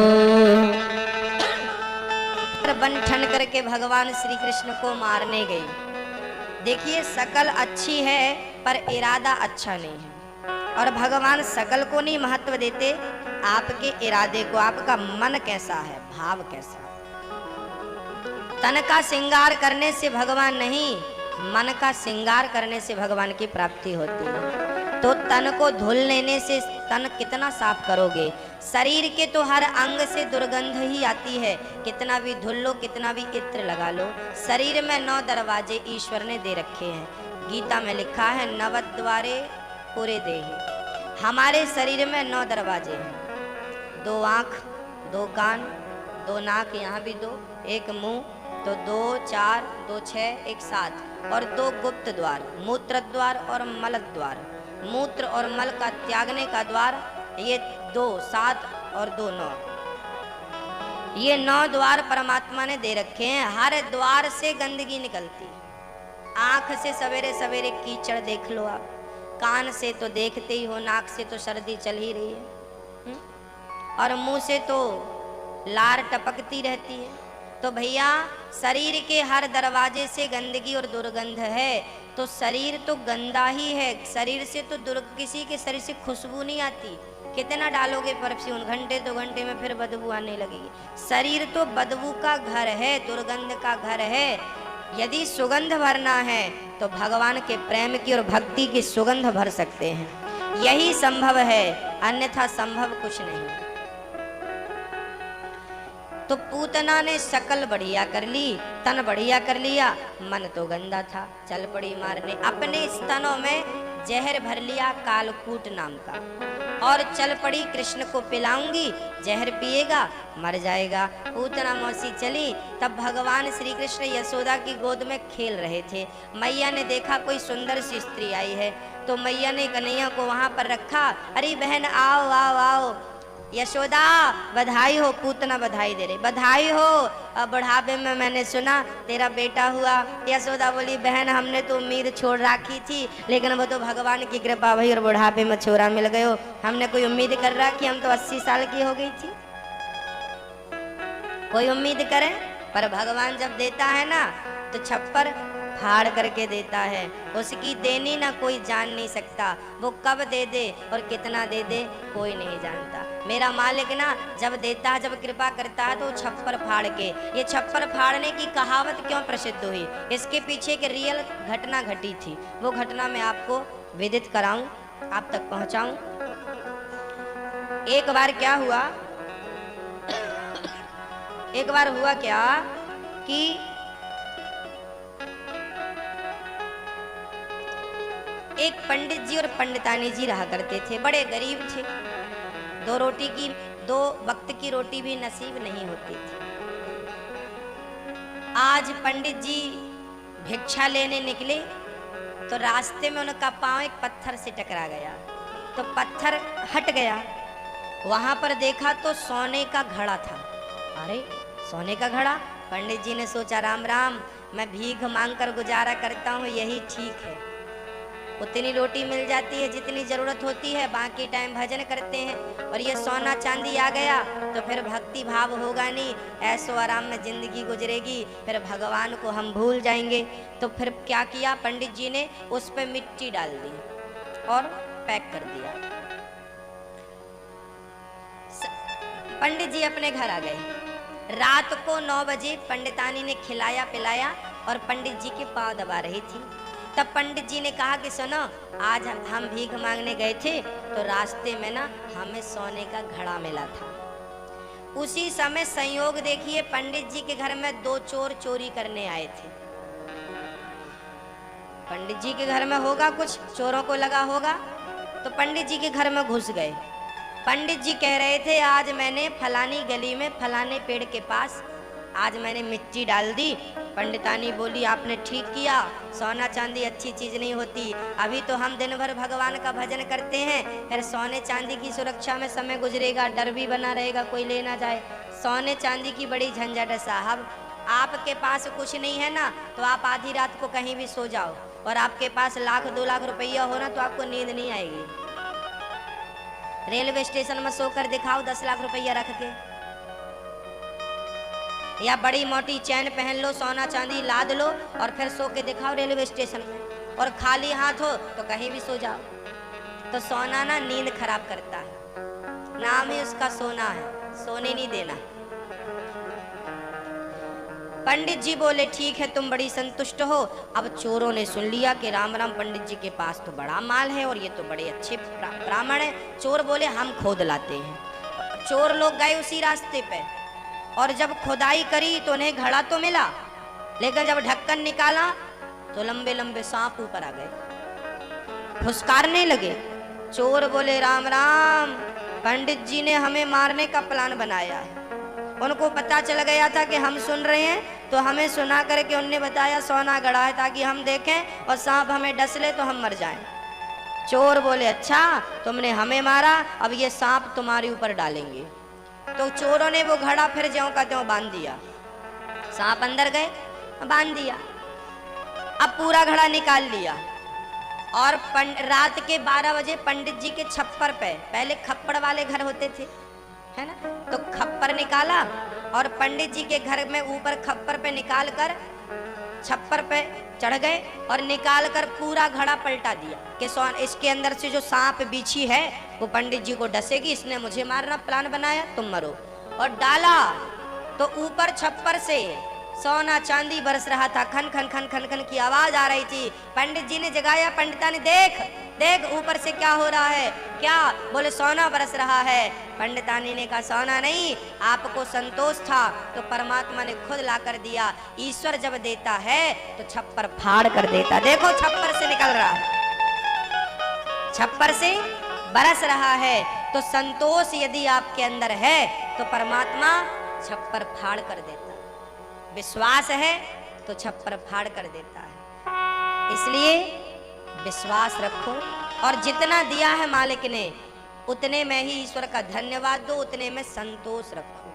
बंठन करके भगवान श्री कृष्ण को मारने गई। देखिए, शकल अच्छी है पर इरादा अच्छा नहीं है। और भगवान शकल को नहीं महत्व देते, आपके इरादे को, आपका मन कैसा है, भाव कैसा है। तन का श्रृंगार करने से भगवान नहीं, मन का श्रृंगार करने से भगवान की प्राप्ति होती है। तो तन को धुल लेने से तन कितना साफ करोगे। शरीर के तो हर अंग से दुर्गंध ही आती है, कितना भी धुल लो, कितना भी इत्र लगा लो। शरीर में 9 दरवाजे ईश्वर ने दे रखे हैं। गीता में लिखा है, 9 द्वारे पूरे देहि। हमारे शरीर में 9 दरवाजे हैं, 2 आँख, 2 कान, 2 नाक, यहाँ भी 2, 1 मुंह, तो 2 4 2 6 1 7 और 2 गुप्त द्वार, मूत्र द्वार और मल द्वार। मूत्र और मल का त्यागने का द्वार ये 2 7 और 2 9, ये 9 द्वार परमात्मा ने दे रखे हैं। हर द्वार से गंदगी निकलती है। आंख से सवेरे सवेरे कीचड़ देख लो आप, कान से तो देखते ही हो, नाक से तो सर्दी चल ही रही है, और मुंह से तो लार टपकती रहती है। तो भैया शरीर के हर दरवाजे से गंदगी और दुर्गंध है, तो शरीर तो गंदा ही है। शरीर से तो किसी के शरीर से खुशबू नहीं आती। कितना डालोगे परफ्यूम, घंटे 2 घंटे में फिर बदबू आने लगेगी। शरीर तो बदबू का घर है, दुर्गंध का घर है। यदि सुगंध भरना है तो भगवान के प्रेम की और भक्ति की सुगंध भर सकते हैं, यही संभव है, अन्यथा संभव कुछ नहीं। तो पूतना ने शकल बढ़िया कर ली, तन बढ़िया कर लिया, मन तो गंदा था। चल पड़ी मारने, अपने स्तनों में जहर भर लिया कालकूट नाम का, और चल पड़ी कृष्ण को पिलाऊंगी, जहर पिएगा मर जाएगा। पूतना मौसी चली, तब भगवान श्री कृष्ण यशोदा की गोद में खेल रहे थे। मैया ने देखा कोई सुंदर सी स्त्री आई है, तो मैया ने कन्हैया को वहां पर रखा। अरे बहन आओ आओ आओ, यशोदा बधाई हो। पूतना बधाई दे रही, बधाई हो, अब बुढ़ापे में मैंने सुना तेरा बेटा हुआ। यशोदा बोली बहन हमने तो उम्मीद छोड़ रखी थी, लेकिन वो तो भगवान की कृपा भई और बुढ़ापे में छोरा मिल गयो। हमने कोई उम्मीद कर रहा कि हम तो 80 साल की हो गई थी। कोई उम्मीद करे, पर भगवान जब देता है ना तो छप्पर फाड़ करके देता है। उसकी देनी ना कोई जान नहीं सकता, वो कब दे दे और कितना दे दे कोई नहीं जानता। मेरा मालिक ना जब देता है, जब कृपा करता है तो छप्पर फाड़ के। ये छप्पर फाड़ने की कहावत क्यों प्रसिद्ध हुई, इसके पीछे एक रियल घटना घटी थी। वो घटना मैं आपको विदित कराऊं, आप तक पहुंचाऊं। एक बार क्या हुआ, एक बार हुआ क्या कि एक पंडित जी और पंडितानी जी रहा करते थे, बड़े गरीब थे। 2 वक्त की रोटी भी नसीब नहीं होती थी। आज पंडित जी भिक्षा लेने निकले तो रास्ते में उनका पांव एक पत्थर से टकरा गया, तो पत्थर हट गया। वहां पर देखा तो सोने का घड़ा था। अरे सोने का घड़ा, पंडित जी ने सोचा राम राम, मैं भीख मांगकर गुजारा करता हूँ, यही ठीक है। उतनी रोटी मिल जाती है जितनी जरूरत होती है, बाकी टाइम भजन करते हैं। और ये सोना चांदी आ गया तो फिर भक्ति भाव होगा नहीं, ऐसो आराम में जिंदगी गुजरेगी, फिर भगवान को हम भूल जाएंगे। तो फिर क्या किया, पंडित जी ने उस पर मिट्टी डाल दी और पैक कर दिया। पंडित जी अपने घर आ गए। रात को 9 बजे पंडितानी ने खिलाया पिलाया और पंडित जी के पाँव दबा रही थी। तब पंडित जी ने कहा कि सुनो, आज हम भीख मांगने गए थे तो रास्ते में ना हमें सोने का घड़ा मिला था। उसी समय संयोग देखिए, पंडित जी के घर में 2 चोर चोरी करने आए थे। पंडित जी के घर में होगा कुछ, चोरों को लगा होगा, तो पंडित जी के घर में घुस गए। पंडित जी कह रहे थे आज मैंने फलानी गली में फलाने पेड़ के पास आज मैंने मिट्टी डाल दी। पंडितानी बोली आपने ठीक किया, सोना चांदी अच्छी चीज नहीं होती। अभी तो हम दिन भर भगवान का भजन करते हैं, फिर सोने चांदी की सुरक्षा में समय गुजरेगा, डर भी बना रहेगा कोई ले ना जाए। सोने चांदी की बड़ी झंझट है साहब। आपके पास कुछ नहीं है ना तो आप आधी रात को कहीं भी सो जाओ, और आपके पास 1-2 लाख रुपया हो ना तो आपको नींद नहीं आएगी। रेलवे स्टेशन में सोकर दिखाओ 10 लाख रुपया रख के, या बड़ी मोटी चैन पहन लो, सोना चांदी लाद लो और फिर सो के दिखाओ रेलवे स्टेशन में, और खाली हाथ हो तो कहीं भी सो जाओ। तो सोना ना नींद खराब करता है, नाम ही उसका सोना है, सोने नहीं देना। पंडित जी बोले ठीक है तुम बड़ी संतुष्ट हो। अब चोरों ने सुन लिया कि राम राम पंडित जी के पास तो बड़ा माल है और ये तो बड़े अच्छे ब्राह्मण है। चोर बोले हम खोद लाते हैं। चोर लोग गए उसी रास्ते पे, और जब खुदाई करी तो उन्हें घड़ा तो मिला, लेकिन जब ढक्कन निकाला तो लंबे लंबे सांप ऊपर आ गए, फुसकारने लगे। चोर बोले राम राम, पंडित जी ने हमें मारने का प्लान बनाया है। उनको पता चल गया था कि हम सुन रहे हैं तो हमें सुना करके उनने बताया सोना गड़ा है ताकि हम देखें और सांप हमें डस ले तो हम मर जाएं। चोर बोले अच्छा तुमने हमें मारा, अब ये सांप तुम्हारे ऊपर डालेंगे। तो चोरों ने वो घड़ा फिर ज्यों का त्यों बांध दिया। सांप अंदर गए, बांध दिया। अब पूरा घड़ा निकाल लिया और रात के 12 बजे पंडित जी के छप्पर पे, पहले खप्पड़ वाले घर होते थे है ना, तो खप्पर निकाला और पंडित जी के घर में ऊपर खप्पर पे निकाल कर छप्पर पे चढ़ गए और निकाल कर पूरा घड़ा पलटा दिया कि इसके अंदर से जो सांप बिछी है वो पंडित जी को डसेगी, इसने मुझे मारना प्लान बनाया, तुम मरो। और डाला तो ऊपर छप्पर से सोना चांदी बरस रहा था, खन खन खन खन खन की आवाज आ रही थी। पंडित जी ने जगाया, पंडिता ने देख देख ऊपर से क्या हो रहा है। क्या? बोले सोना बरस रहा है। पंडितानी ने कहा सोना नहीं, आपको संतोष था तो परमात्मा ने खुद ला कर दिया। ईश्वर जब देता है तो छप्पर फाड़ कर देता। देखो छप्पर से निकल रहा है, छप्पर से बरस रहा है। तो संतोष यदि आपके अंदर है तो परमात्मा छप्पर फाड़ कर देता। विश्वास है तो छप्पर फाड़ कर देता है। इसलिए विश्वास रखो और जितना दिया है मालिक ने उतने में ही ईश्वर का धन्यवाद दो, उतने में संतोष रखो।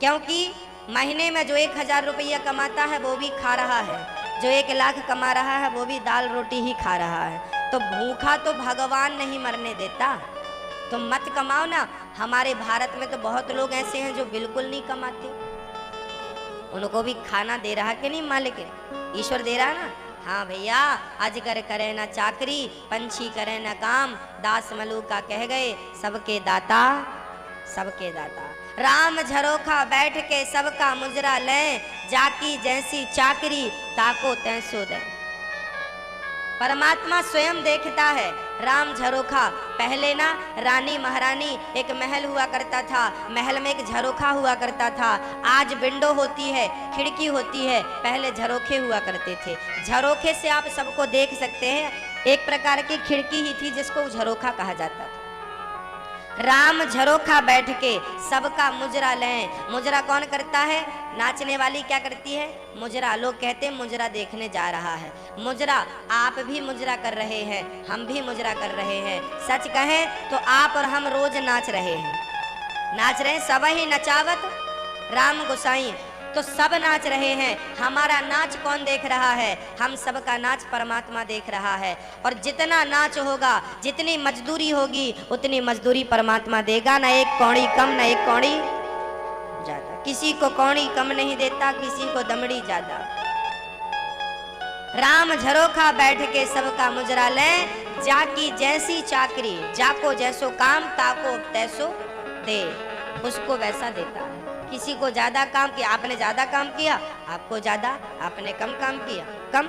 क्योंकि महीने में जो 1000 रुपया कमाता है वो भी खा रहा है, जो 1 लाख कमा रहा है वो भी दाल रोटी ही खा रहा है। तो भूखा तो भगवान नहीं मरने देता, तो मत कमाओ ना। हमारे भारत में तो बहुत लोग ऐसे हैं जो बिल्कुल नहीं कमाते, उनको भी खाना दे रहा कि नहीं मालिक? ईश्वर दे रहा ना। हाँ भैया, अजगर करे ना चाकरी, पंछी करे ना काम, दास मलूका कह गए सबके दाता सबके दाता। राम झरोखा बैठ के सबका मुजरा ले, जाकी जैसी चाकरी ताको तैसो दे। परमात्मा स्वयं देखता है। राम झरोखा, पहले ना रानी महारानी एक महल हुआ करता था, महल में एक झरोखा हुआ करता था। आज विंडो होती है, खिड़की होती है, पहले झरोखे हुआ करते थे। झरोखे से आप सबको देख सकते हैं। एक प्रकार की खिड़की ही थी जिसको झरोखा कहा जाता था। राम झरोखा बैठ के सबका मुजरा लें। मुजरा कौन करता है? नाचने वाली क्या करती है? मुजरा। लोग कहते हैं मुजरा देखने जा रहा है। मुजरा, आप भी मुजरा कर रहे हैं, हम भी मुजरा कर रहे हैं। सच कहें तो आप और हम रोज नाच रहे हैं, नाच रहे हैं। सब ही नचावत राम गोसाई, तो सब नाच रहे हैं। हमारा नाच कौन देख रहा है? हम सबका नाच परमात्मा देख रहा है। और जितना नाच होगा, जितनी मजदूरी होगी, उतनी मजदूरी परमात्मा देगा। ना एक कौड़ी कम, ना एक कौड़ी ज्यादा। किसी को कौड़ी कम नहीं देता, किसी को दमड़ी ज्यादा। राम झरोखा बैठ के सबका मुजरा ले, जाकी जैसी चाकरी, जाको जैसो काम ताको तैसो दे। उसको वैसा देता है। किसी को ज्यादा काम किया, आपने ज्यादा काम किया, आपको ज्यादा, आपने कम काम किया, कम।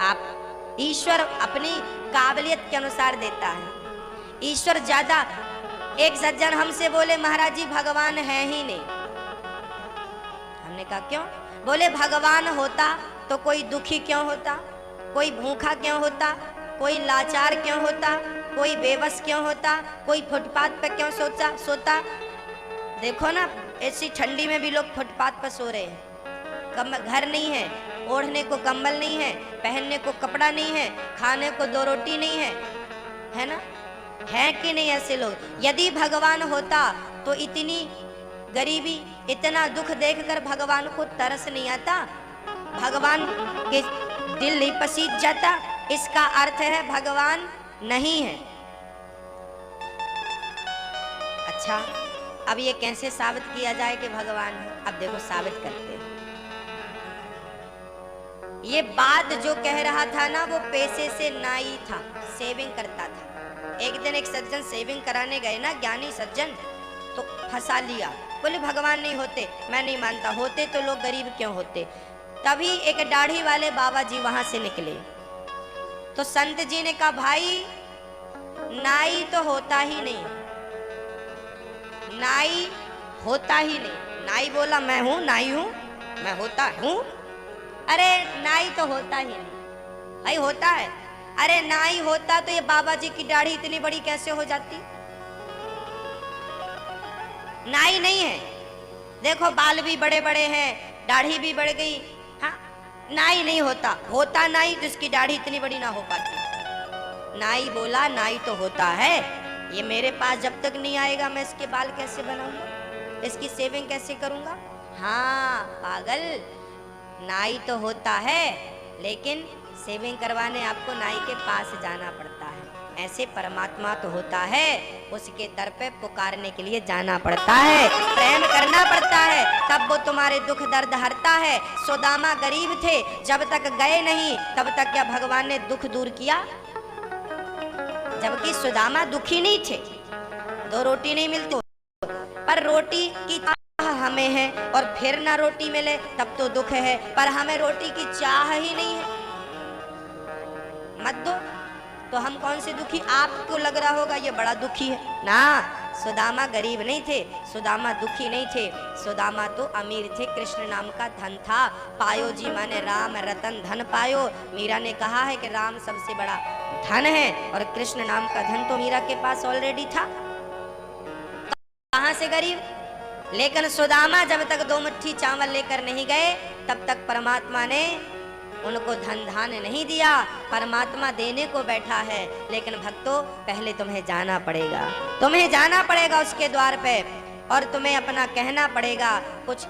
आप ईश्वर अपनी काबिलियत के अनुसार देता है। ईश्वर ज्यादा। एक सज्जन हमसे बोले महाराज जी भगवान है ही नहीं। हमने कहा क्यों? बोले भगवान होता तो कोई दुखी क्यों होता, कोई भूखा क्यों होता, कोई लाचार क्यों होता, कोई बेबस क्यों होता, कोई फुटपाथ पे क्यों सोता। देखो ना, ऐसी ठंडी में भी लोग फुटपाथ पर सो रहे हैं। घर नहीं है, ओढ़ने को कंबल नहीं है, पहनने को कपड़ा नहीं है, खाने को 2 रोटी नहीं है ना? है कि नहीं ऐसे लोग? यदि भगवान होता तो इतनी गरीबी, इतना दुख देखकर भगवान को तरस नहीं आता, भगवान के दिल नहीं पसीज जाता? इसका अर्थ है भगवान नहीं है। अच्छा, अब ये कैसे साबित किया जाए कि भगवान है? अब देखो साबित करते हैं। ये बात जो कह रहा था ना, वो पैसे से नाई था, सेविंग करता था। एक दिन एक सज्जन सेविंग कराने गए ना, ज्ञानी सज्जन, तो फंसा लिया। बोले भगवान नहीं होते। मैं नहीं मानता, होते तो लोग गरीब क्यों होते। तभी एक दाढ़ी वाले बाबा जी वहां से निकले। तो संत जी ने कहा भाई नाई तो होता ही नहीं, नाई होता ही नहीं। नाई बोला मैं हूं, नाई हूं, मैं होता हूं। अरे नाई तो होता ही नहीं। भाई होता है। अरे नाई होता तो ये बाबा जी की दाढ़ी इतनी बड़ी कैसे हो जाती? नाई नहीं है। देखो बाल भी बड़े बड़े हैं, दाढ़ी भी बढ़ गई। हाँ, नाई नहीं होता, होता नाई जिसकी दाढ़ी इतनी बड़ी ना हो पाती। नाई बोला नाई तो होता है, ये मेरे पास जब तक नहीं आएगा मैं इसके बाल कैसे बनाऊंगा, इसकी सेविंग कैसे करूंगा। हाँ पागल, नाई तो होता है लेकिन सेविंग करवाने आपको नाई के पास जाना पड़ता है। ऐसे परमात्मा तो होता है, उसके दर पे पुकारने के लिए जाना पड़ता है, प्रेम करना पड़ता है, तब वो तुम्हारे दुख दर्द हरता है। सुदामा गरीब थे, जब तक गए नहीं तब तक क्या भगवान ने दुख दूर किया? जबकि सुदामा दुखी नहीं थे, 2 रोटी नहीं मिलती, पर रोटी की चाह हमें है और फिर ना रोटी मिले तब तो दुख है, पर हमें रोटी की चाह ही नहीं है, मत दो तो हम कौन से दुखी। आपको लग रहा होगा ये बड़ा दुखी है ना, सुदामा गरीब नहीं थे, सुदामा दुखी नहीं थे, सुदामा तो अमीर थे, कृष्ण नाम का धन था। पायो जी माने राम रतन धन पायो, मीरा ने कहा है कि राम सबसे बड़ा धन है और कृष्ण नाम का धन तो मीरा के पास ऑलरेडी था, कहां से गरीब। लेकिन सुदामा जब तक 2 मुट्ठी चावल लेकर नहीं गए तब तक परमात्मा ने उनको धन धान नहीं दिया। परमात्मा देने को बैठा है, लेकिन भक्तों पहले तुम्हें जाना पड़ेगा, तुम्हें जाना पड़ेगा उसके द्वार पे, और तुम्हें अपना कहना पड़ेगा, कुछ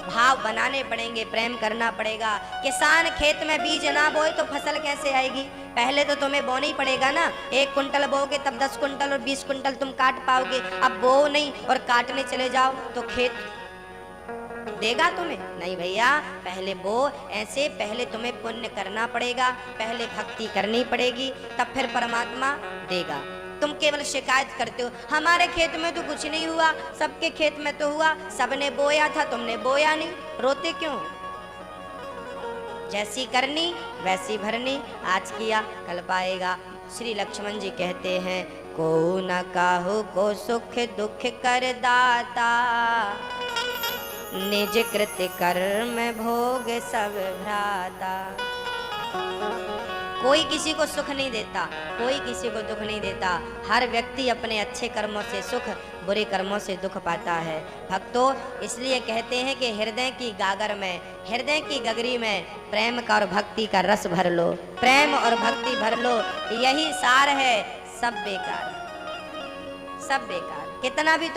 भाव बनाने पड़ेंगे, प्रेम करना पड़ेगा। किसान खेत में बीज ना बोए तो फसल कैसे आएगी? पहले तो तुम्हें बोना ही पड़ेगा ना। 1 कुंटल बोगे तब 10 कुंटल और 20 कुंटल तुम काट पाओगे। अब बो नहीं और काटने चले जाओ तो खेत देगा तुम्हें? नहीं भैया, पहले बो, ऐसे पहले तुम्हें पुण्य करना पड़ेगा, पहले भक्ति करनी पड़ेगी, तब फिर परमात्मा देगा। तुम केवल शिकायत करते हो, हमारे खेत में तो कुछ नहीं हुआ, सबके खेत में तो हुआ, सबने बोया था तुमने बोया नहीं, रोते क्यों? जैसी करनी वैसी भरनी, आज किया कल पाएगा। श्री लक्ष्मण जी कहते हैं, को न काहू को सुख दुख कर दाता, निज कृत्य कर्म भोग सब भ्राता। कोई किसी को सुख नहीं देता, कोई किसी को दुख नहीं देता, हर व्यक्ति अपने अच्छे कर्मों से सुख, बुरे कर्मों से दुख पाता है। भक्तों इसलिए कहते हैं कि हृदय की गागर में, हृदय की गगरी में प्रेम का और भक्ति का रस भर लो, प्रेम और भक्ति भर लो, यही सार है। सब बेकार, सब बेकार। कितना भी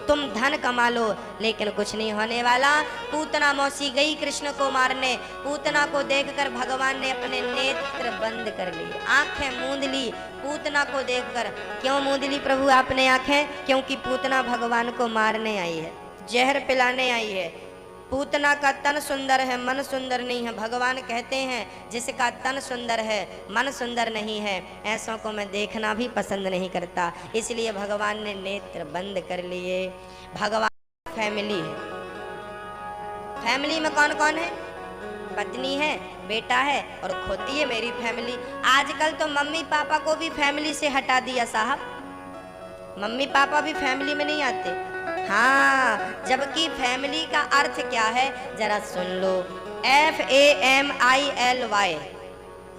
तुम धन कमा लो, लेकिन कुछ नहीं होने वाला। पूतना मौसी गई कृष्ण को मारने, पूतना को देखकर भगवान ने अपने नेत्र बंद कर लिए, आंखें मूंद ली पूतना को देखकर। क्यों मूंद ली प्रभु आपने आंखें? क्योंकि पूतना भगवान को मारने आई है, जहर पिलाने आई है। पूतना का तन सुंदर है, मन सुंदर नहीं है। भगवान कहते हैं जिसका तन सुंदर है मन सुंदर नहीं है, ऐसों को मैं देखना भी पसंद नहीं करता। इसलिए भगवान ने नेत्र बंद कर लिए। भगवान फैमिली है, फैमिली में कौन कौन है? पत्नी है, बेटा है और खोती है मेरी फैमिली। आजकल तो मम्मी पापा को भी फैमिली से हटा दिया साहब, मम्मी पापा भी फैमिली में नहीं आते। हाँ, जबकि फैमिली का अर्थ क्या है जरा सुन लो, FAMILY,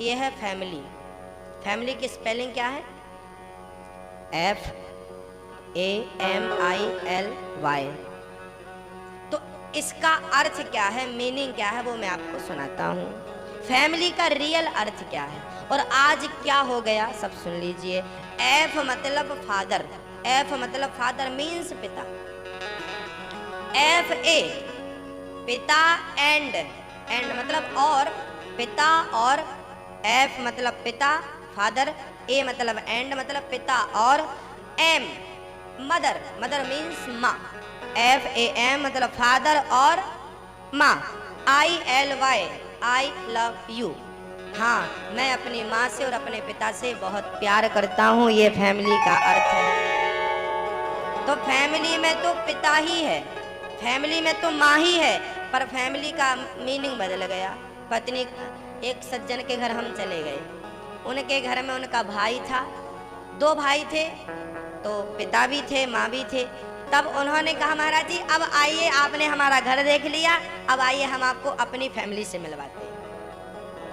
ये है फैमिली। फैमिली की स्पेलिंग क्या है? FAMILY। तो इसका अर्थ क्या है, मीनिंग क्या है, वो मैं आपको सुनाता हूँ। फैमिली का रियल अर्थ क्या है और आज क्या हो गया, सब सुन लीजिए। F मतलब फादर, F मतलब फादर मीन्स पिता, FA पिता, एंड मतलब और, पिता और, F मतलब पिता फादर, A मतलब एंड मतलब पिता और, M मदर, मदर मीन्स माँ, FAM मतलब फादर और माँ, ILY आई लव यू। हाँ, मैं अपनी माँ से और अपने पिता से बहुत प्यार करता हूँ, ये फैमिली का अर्थ है। तो फैमिली में तो पिता ही है, फैमिली में तो माँ ही है, पर फैमिली का मीनिंग बदल गया। पत्नी, एक सज्जन के घर हम चले गए, उनके घर में उनका भाई था, 2 भाई थे, तो पिता भी थे माँ भी थे। तब उन्होंने कहा महाराज जी अब आइए, आपने हमारा घर देख लिया, अब आइए हम आपको अपनी फैमिली से मिलवाते हैं।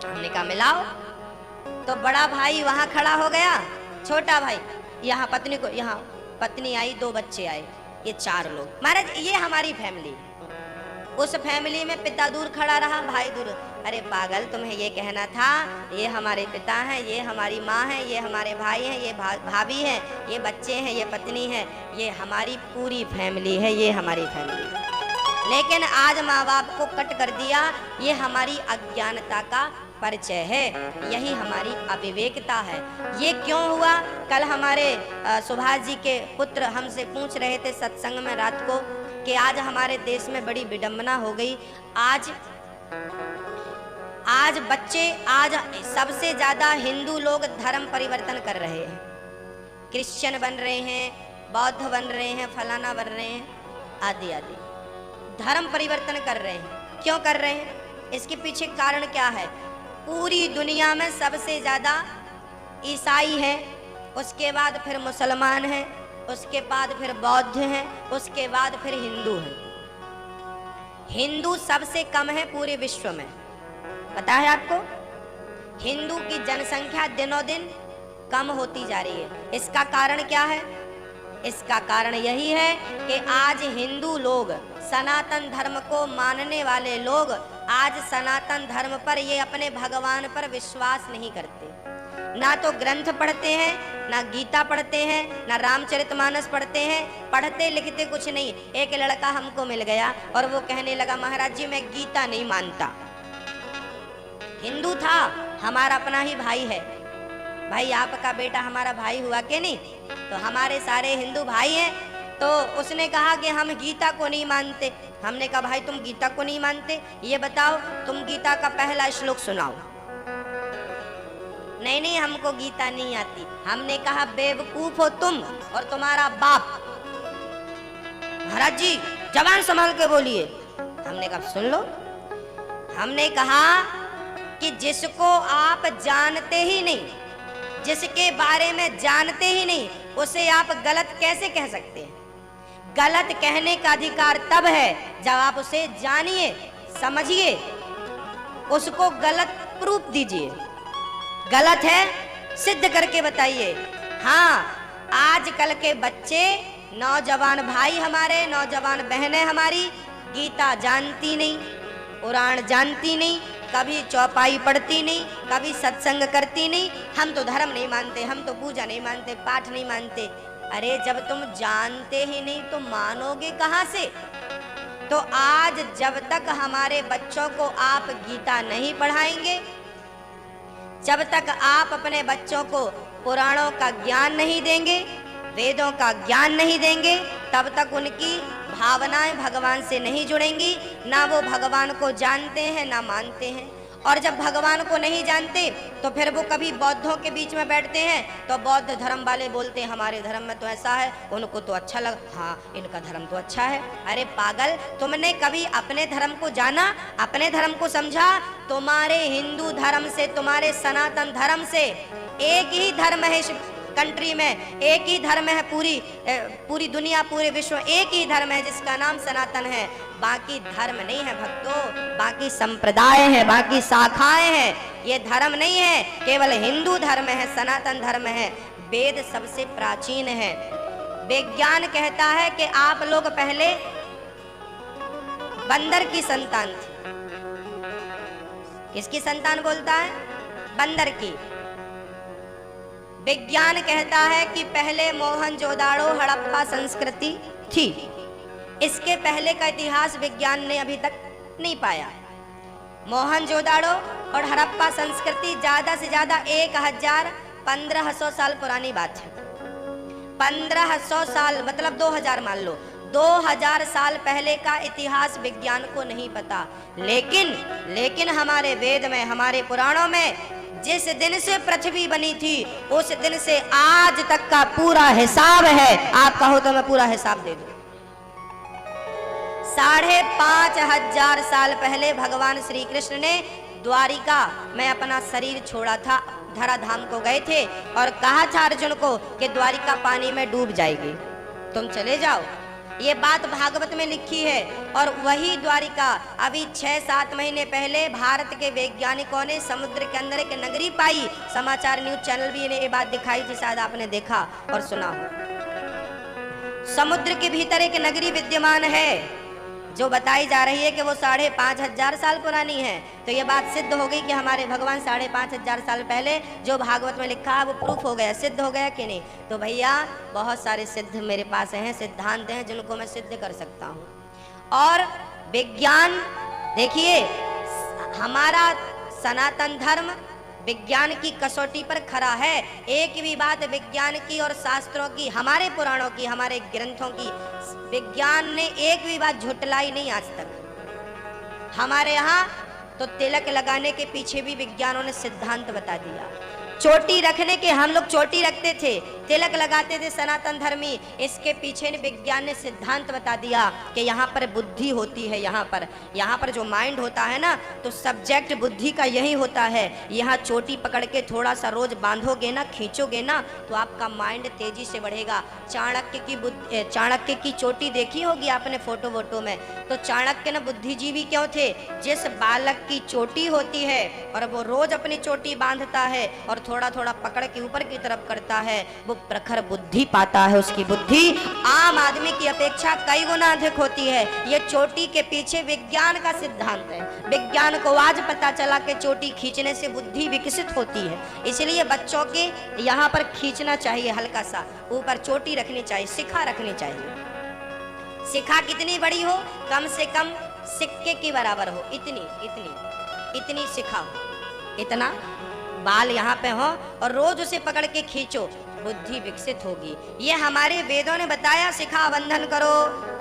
हमने कहा मिलाओ। तो बड़ा भाई वहाँ खड़ा हो गया, छोटा भाई यहाँ पत्नी को, यहाँ पत्नी आई, 2 बच्चे आए, ये 4 लोग। महाराज ये हमारी फैमिली। उस फैमिली में पिता दूर खड़ा रहा, भाई दूर। अरे पागल, तुम्हें ये कहना था ये हमारे पिता हैं, ये हमारी माँ है, ये हमारे भाई हैं, ये भाभी हैं, ये बच्चे हैं, ये पत्नी है, ये हमारी पूरी फैमिली है, ये हमारी फैमिली है। लेकिन आज माँ बाप को कट कर दिया, ये हमारी अज्ञानता का परिचय है, यही हमारी अविवेकता है। ये क्यों हुआ? कल हमारे सुभाष जी के पुत्र हमसे पूछ रहे थे सत्संग में रात को कि आज हमारे देश में बड़ी विडंबना हो गई। आज बच्चे, आज सबसे ज्यादा हिंदू लोग धर्म परिवर्तन कर रहे हैं, क्रिश्चियन बन रहे हैं, बौद्ध बन रहे हैं, फलाना बन रहे हैं, आदि आदि धर्म परिवर्तन कर रहे हैं। क्यों कर रहे हैं? इसके पीछे कारण क्या है? पूरी दुनिया में सबसे ज्यादा ईसाई हैं, उसके बाद फिर मुसलमान हैं, उसके बाद फिर बौद्ध हैं, उसके बाद फिर हिंदू हैं। हिंदू सबसे कम है पूरे विश्व में, पता है आपको? हिंदू की जनसंख्या दिनों दिन कम होती जा रही है। इसका कारण क्या है? इसका कारण यही है कि आज हिंदू लोग, सनातन धर्म को मानने वाले लोग आज सनातन धर्म पर, ये अपने भगवान पर विश्वास नहीं करते। ना तो ग्रंथ पढ़ते हैं, ना गीता पढ़ते हैं, ना रामचरितमानस पढ़ते हैं, पढ़ते लिखते कुछ नहीं। एक लड़का हमको मिल गया और वो कहने लगा, महाराज जी मैं गीता नहीं मानता। हिंदू था, हमारा अपना ही भाई है। भाई आपका बेटा हमारा भाई हुआ कि नहीं? तो हमारे सारे हिंदू भाई हैं। तो उसने कहा कि हम गीता को नहीं मानते। हमने कहा भाई तुम गीता को नहीं मानते, ये बताओ तुम गीता का पहला श्लोक सुनाओ। नहीं नहीं हमको गीता नहीं आती। हमने कहा बेवकूफ हो तुम और तुम्हारा बाप। महाराज जी जबान संभाल के बोलिए। हमने कहा सुन लो। हमने कहा कि जिसको आप जानते ही नहीं, जिसके बारे में जानते ही नहीं, उसे आप गलत कैसे कह सकते हैं? गलत कहने का अधिकार तब है जब आप उसे जानिए, समझिए, उसको गलत प्रूफ दीजिए। गलत है सिद्ध करके बताइए। हाँ, आजकल के बच्चे, नौजवान भाई हमारे, नौजवान बहनें हमारी गीता जानती नहीं, पुराण जानती नहीं, कभी चौपाई पढ़ती नहीं, कभी सत्संग करती नहीं। हम तो धर्म नहीं मानते, हम तो पूजा नहीं मानते, पाठ नहीं मानते। अरे जब तुम जानते ही नहीं तो मानोगे कहाँ से? तो आज जब तक हमारे बच्चों को आप गीता नहीं पढ़ाएंगे, जब तक आप अपने बच्चों को पुराणों का ज्ञान नहीं देंगे, वेदों का ज्ञान नहीं देंगे, तब तक उनकी भावनाएं भगवान से नहीं जुड़ेंगी। ना वो भगवान को जानते हैं ना मानते हैं। और जब भगवान को नहीं जानते तो फिर वो कभी बौद्धों के बीच में बैठते हैं तो बौद्ध धर्म वाले बोलते हैं हमारे धर्म में तो ऐसा है, उनको तो अच्छा लगा, हाँ इनका धर्म तो अच्छा है। अरे पागल, तुमने कभी अपने धर्म को जाना, अपने धर्म को समझा? तुम्हारे हिंदू धर्म से, तुम्हारे सनातन धर्म से एक ही धर्म है कंट्री में, एक ही धर्म है पूरी दुनिया, पूरे विश्व एक ही धर्म है जिसका नाम सनातन है। बाकी धर्म नहीं है भक्तों, बाकी संप्रदाय है, बाकी शाखाएं हैं। ये धर्म नहीं है, केवल हिंदू धर्म है, सनातन धर्म है। वेद सबसे प्राचीन है। विज्ञान कहता है कि आप लोग पहले बंदर की संतान थी। किसकी संतान बोलता है? बंदर की। विज्ञान कहता है कि पहले मोहनजोदाड़ो हड़प्पा संस्कृति थी। इसके पहले का इतिहास विज्ञान ने अभी तक नहीं पाया। मोहनजोदाड़ो और हड़प्पा संस्कृति ज्यादा से ज्यादा 1500 साल पुरानी बात है। 1500 साल मतलब 2000 मान लो, 2000 साल पहले का इतिहास विज्ञान को नहीं पता। लेकिन हमारे वेद में, हमारे पुराणों में जिस दिन से पृथ्वी बनी थी उस दिन से आज तक का पूरा हिसाब है। आप कहो तो मैं पूरा हिसाब दे दूं। 5500 साल पहले भगवान श्री कृष्ण ने द्वारिका में अपना शरीर छोड़ा था, धराधाम को गए थे और कहा था अर्जुन को कि द्वारिका पानी में डूब जाएगी, तुम चले जाओ। ये बात भागवत में लिखी है। और वही द्वारिका अभी 6-7 महीने पहले भारत के वैज्ञानिकों ने समुद्र के अंदर एक नगरी पाई। समाचार न्यूज चैनल भी ने ये बात दिखाई थी, शायद आपने देखा और सुना हो। समुद्र के भीतर एक नगरी विद्यमान है जो बताई जा रही है कि वो 5,500 साल पुरानी है। तो ये बात सिद्ध हो गई कि हमारे भगवान 5,500 साल पहले जो भागवत में लिखा है वो प्रूफ हो गया, सिद्ध हो गया कि नहीं। तो भैया बहुत सारे सिद्ध मेरे पास हैं, सिद्धांत हैं जिनको मैं सिद्ध कर सकता हूँ। और विज्ञान देखिए, हमारा सनातन धर्म विज्ञान की कसौटी पर खरा है। एक भी बात विज्ञान की और शास्त्रों की, हमारे पुराणों की, हमारे ग्रंथों की, विज्ञान ने एक भी बात झुटलाई नहीं आज तक। हमारे यहाँ तो तिलक लगाने के पीछे भी विज्ञानों ने सिद्धांत बता दिया। चोटी रखने के, हम लोग चोटी रखते थे, तिलक लगाते थे सनातन धर्मी, इसके पीछे विज्ञान ने सिद्धांत बता दिया कि यहाँ पर बुद्धि होती है। यहाँ पर जो माइंड होता है ना, तो सब्जेक्ट बुद्धि का यही होता है। यहाँ चोटी पकड़ के थोड़ा सा रोज बांधोगे ना, खींचोगे ना, तो आपका माइंड तेजी से बढ़ेगा। चाणक्य की चोटी देखी होगी आपने फोटो वोटो में। तो चाणक्य ना बुद्धिजीवी क्यों थे? जिस बालक की चोटी होती है और वो रोज अपनी चोटी बांधता है और थोड़ा थोड़ा पकड़ के ऊपर की तरफ करता है, वो प्रखर बुद्धि पाता है। उसकी बुद्धि आम आदमी की अपेक्षा कई गुना अधिक होती है। ये चोटी के पीछे विज्ञान का सिद्धांत है। विज्ञान को आज पता चला कि चोटी खींचने से बुद्धि विकसित होती है, इसलिए बच्चों के यहाँ पर खींचना चाहिए, हल्का सा ऊपर चोटी रखनी चाहिए, शिखा रखनी चाहिए। शिखा कितनी बड़ी हो? कम से कम सिक्के की बराबर हो, इतनी शिखा हो, इतना बाल यहाँ पे हो और रोज उसे पकड़ के खींचो, बुद्धि विकसित होगी। ये हमारे वेदों ने बताया। शिखा बंधन करो,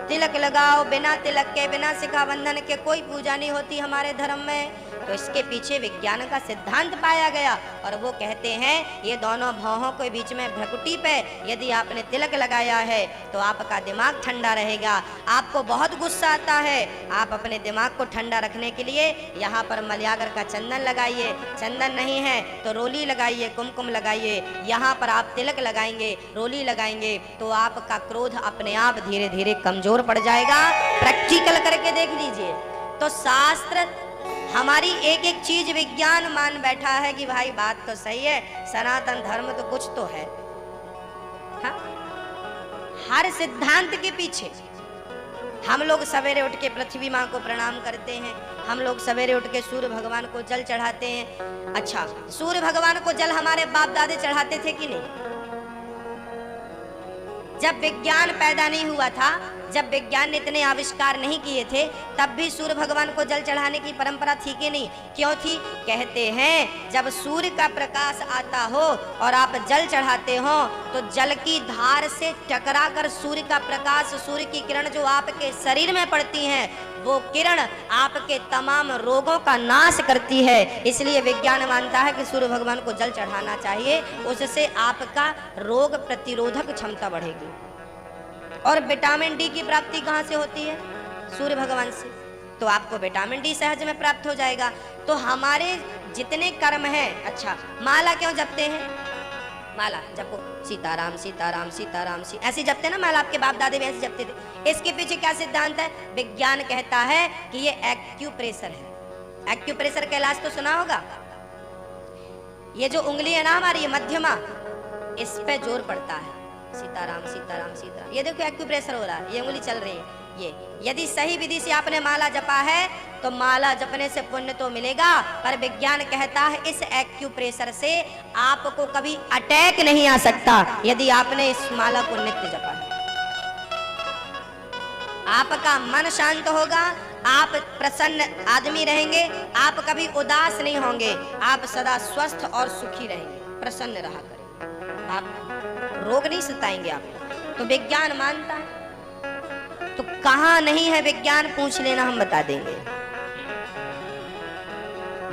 तिलक लगाओ, बिना तिलक के, बिना शिखा बंधन के कोई पूजा नहीं होती हमारे धर्म में। तो इसके पीछे विज्ञान का सिद्धांत पाया गया और वो कहते हैं ये दोनों भौहों के बीच में भ्रकुटी पे यदि आपने तिलक लगाया है तो आपका दिमाग ठंडा रहेगा। आपको बहुत गुस्सा आता है, आप अपने दिमाग को ठंडा रखने के लिए यहाँ पर मलयागर का चंदन लगाइए। चंदन नहीं है तो रोली लगाइए, कुमकुम लगाइए। यहाँ पर आप तिलक लगाएंगे, रोली लगाएंगे तो आपका क्रोध अपने आप धीरे धीरे कमजोर पड़ जाएगा। प्रैक्टिकल करके देख लीजिए। तो शास्त्र हमारी एक एक चीज विज्ञान मान बैठा है कि भाई बात तो सही है, सनातन धर्म तो कुछ तो है। हाँ? हर सिद्धांत के पीछे हम लोग सवेरे उठ के पृथ्वी माँ को प्रणाम करते हैं, हम लोग सवेरे उठ के सूर्य भगवान को जल चढ़ाते हैं। अच्छा, सूर्य भगवान को जल हमारे बाप दादे चढ़ाते थे कि नहीं? जब विज्ञान पैदा नहीं हुआ था, जब विज्ञान ने इतने आविष्कार नहीं किए थे, तब भी सूर्य भगवान को जल चढ़ाने की परंपरा थी कि नहीं? क्यों थी? कहते हैं जब सूर्य का प्रकाश आता हो और आप जल चढ़ाते हो तो जल की धार से टकराकर सूर्य का प्रकाश, सूर्य की किरण जो आपके शरीर में पड़ती हैं, वो किरण आपके तमाम रोगों का नाश करती है। इसलिए विज्ञान मानता है कि सूर्य भगवान को जल चढ़ाना चाहिए, उससे आपका रोग प्रतिरोधक क्षमता बढ़ेगी। और विटामिन डी की प्राप्ति कहाँ से होती है? सूर्य भगवान से। तो आपको विटामिन डी सहज में प्राप्त हो जाएगा। तो हमारे जितने कर्म हैं, अच्छा माला क्यों जपते हैं? माला जपो, सीताराम सीताराम सीताराम सी, ऐसे जपते ना माला, आपके बाप दादे भी ऐसे जपते थे। इसके पीछे क्या सिद्धांत है? विज्ञान कहता है कि ये एक्यूप्रेशर है। एक्यूप्रेशर का इलाज तो सुना होगा। ये जो उंगली है ना हमारी मध्यमा, इस पे जोर पड़ता है, सीताराम सीताराम सीताराम। ये देखो एक्यूप्रेशर हो रहा है, ये उंगली चल रही है। ये यदि सही विधि से आपने माला जपा है तो माला जपने से पुण्य तो मिलेगा, पर विज्ञान कहता है इस एक्यूप्रेशर से आपको कभी अटैक नहीं आ सकता यदि आपने इस माला को नित्य जपा है। आपका मन शांत होगा, आप प्रसन्न आदमी रहेंगे, आप कभी उदास नहीं होंगे, आप सदा स्वस्थ और सुखी रहेंगे, प्रसन्न रहा करेंगे, आप रोग नहीं सताएंगे आप। तो विज्ञान मानता है। तो कहां नहीं है विज्ञान, पूछ लेना, हम बता देंगे।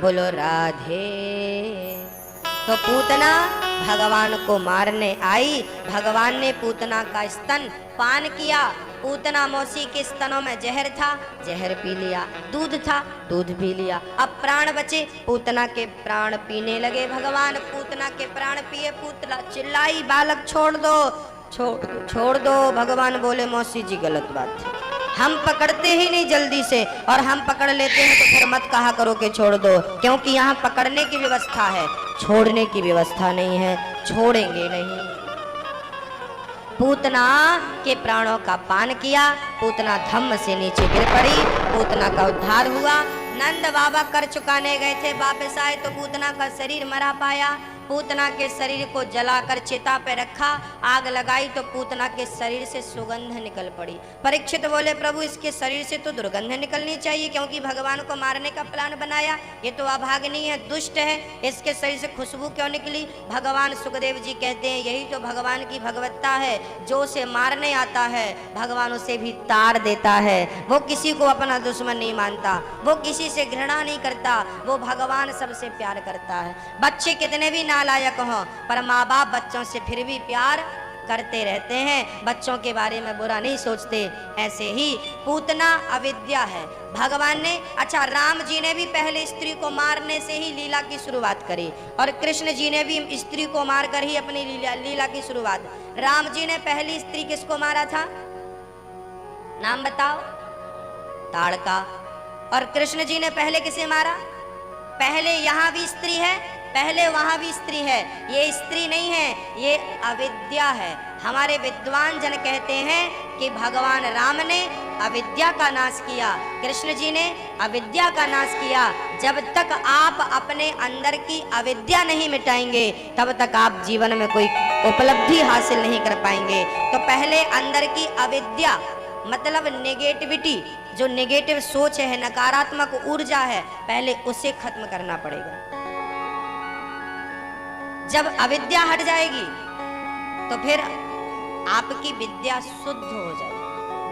बोलो राधे। तो पूतना भगवान को मारने आई, भगवान ने पूतना का स्तन पान किया। पूतना मौसी के स्तनों में जहर था, जहर पी लिया। दूध था, दूध पी लिया। अब प्राण बचे, पूतना के प्राण पीने लगे भगवान। पूतना के प्राण पिए, पूतना चिल्लाई बालक छोड़ दो, छोड़ दो। भगवान बोले मौसी जी गलत बात है, हम पकड़ते ही नहीं जल्दी से, और हम पकड़ लेते हैं तो फिर मत कहा करो कि छोड़ दो, क्योंकि यहाँ पकड़ने की व्यवस्था है, छोड़ने की व्यवस्था नहीं है, छोड़ेंगे नहीं। पूतना के प्राणों का पान किया, पूतना धम्म से नीचे गिर पड़ी, पूतना का उद्धार हुआ। नंद बाबा कर चुकाने गए थे, वापस आए तो पूतना का शरीर मरा पाया। पूतना के शरीर को जलाकर चिता पे रखा, आग लगाई तो पूतना के शरीर से सुगंध निकल पड़ी। परीक्षित बोले प्रभु इसके शरीर से तो दुर्गंध निकलनी चाहिए, क्योंकि भगवान को मारने का प्लान बनाया, ये तो अभागनी है, दुष्ट है, इसके शरीर से खुशबू क्यों निकली। भगवान सुखदेव जी कहते हैं यही तो भगवान की भगवत्ता है, जो उसे मारने आता है भगवान उसे भी ताड़ देता है। वो किसी को अपना दुश्मन नहीं मानता, वो किसी से घृणा नहीं करता, वो भगवान सबसे प्यार करता है। बच्चे कितने भी नालायक हों पर माँ बाप बच्चों से फिर भी प्यार करते रहते हैं, बच्चों के बारे में बुरा नहीं सोचते। ऐसे ही पूतना अविद्या है। भगवान ने, अच्छा राम जी ने भी पहले स्त्री को मारने से ही लीला की शुरुआत करी, और कृष्ण जी ने भी स्त्री को मारकर ही अपनी लीला की शुरुआत। राम जी ने पहली स्त्री किसको मारा था, नाम बताओ, ताड़का। और कृष्ण जी ने पहले किसे मारा, पहले यहाँ भी स्त्री है, पहले वहां भी स्त्री है, ये स्त्री नहीं है, ये अविद्या है। हमारे विद्वान जन कहते हैं कि भगवान राम ने अविद्या का नाश किया, कृष्ण जी ने अविद्या का नाश किया। जब तक आप अपने अंदर की अविद्या नहीं मिटाएंगे तब तक आप जीवन में कोई उपलब्धि हासिल नहीं कर पाएंगे। तो पहले अंदर की अविद्या मतलब नेगेटिविटी, जो नेगेटिव सोच है, नकारात्मक ऊर्जा है, पहले उसे खत्म करना पड़ेगा। जब अविद्या हट जाएगी तो फिर आपकी विद्या शुद्ध हो जाएगी।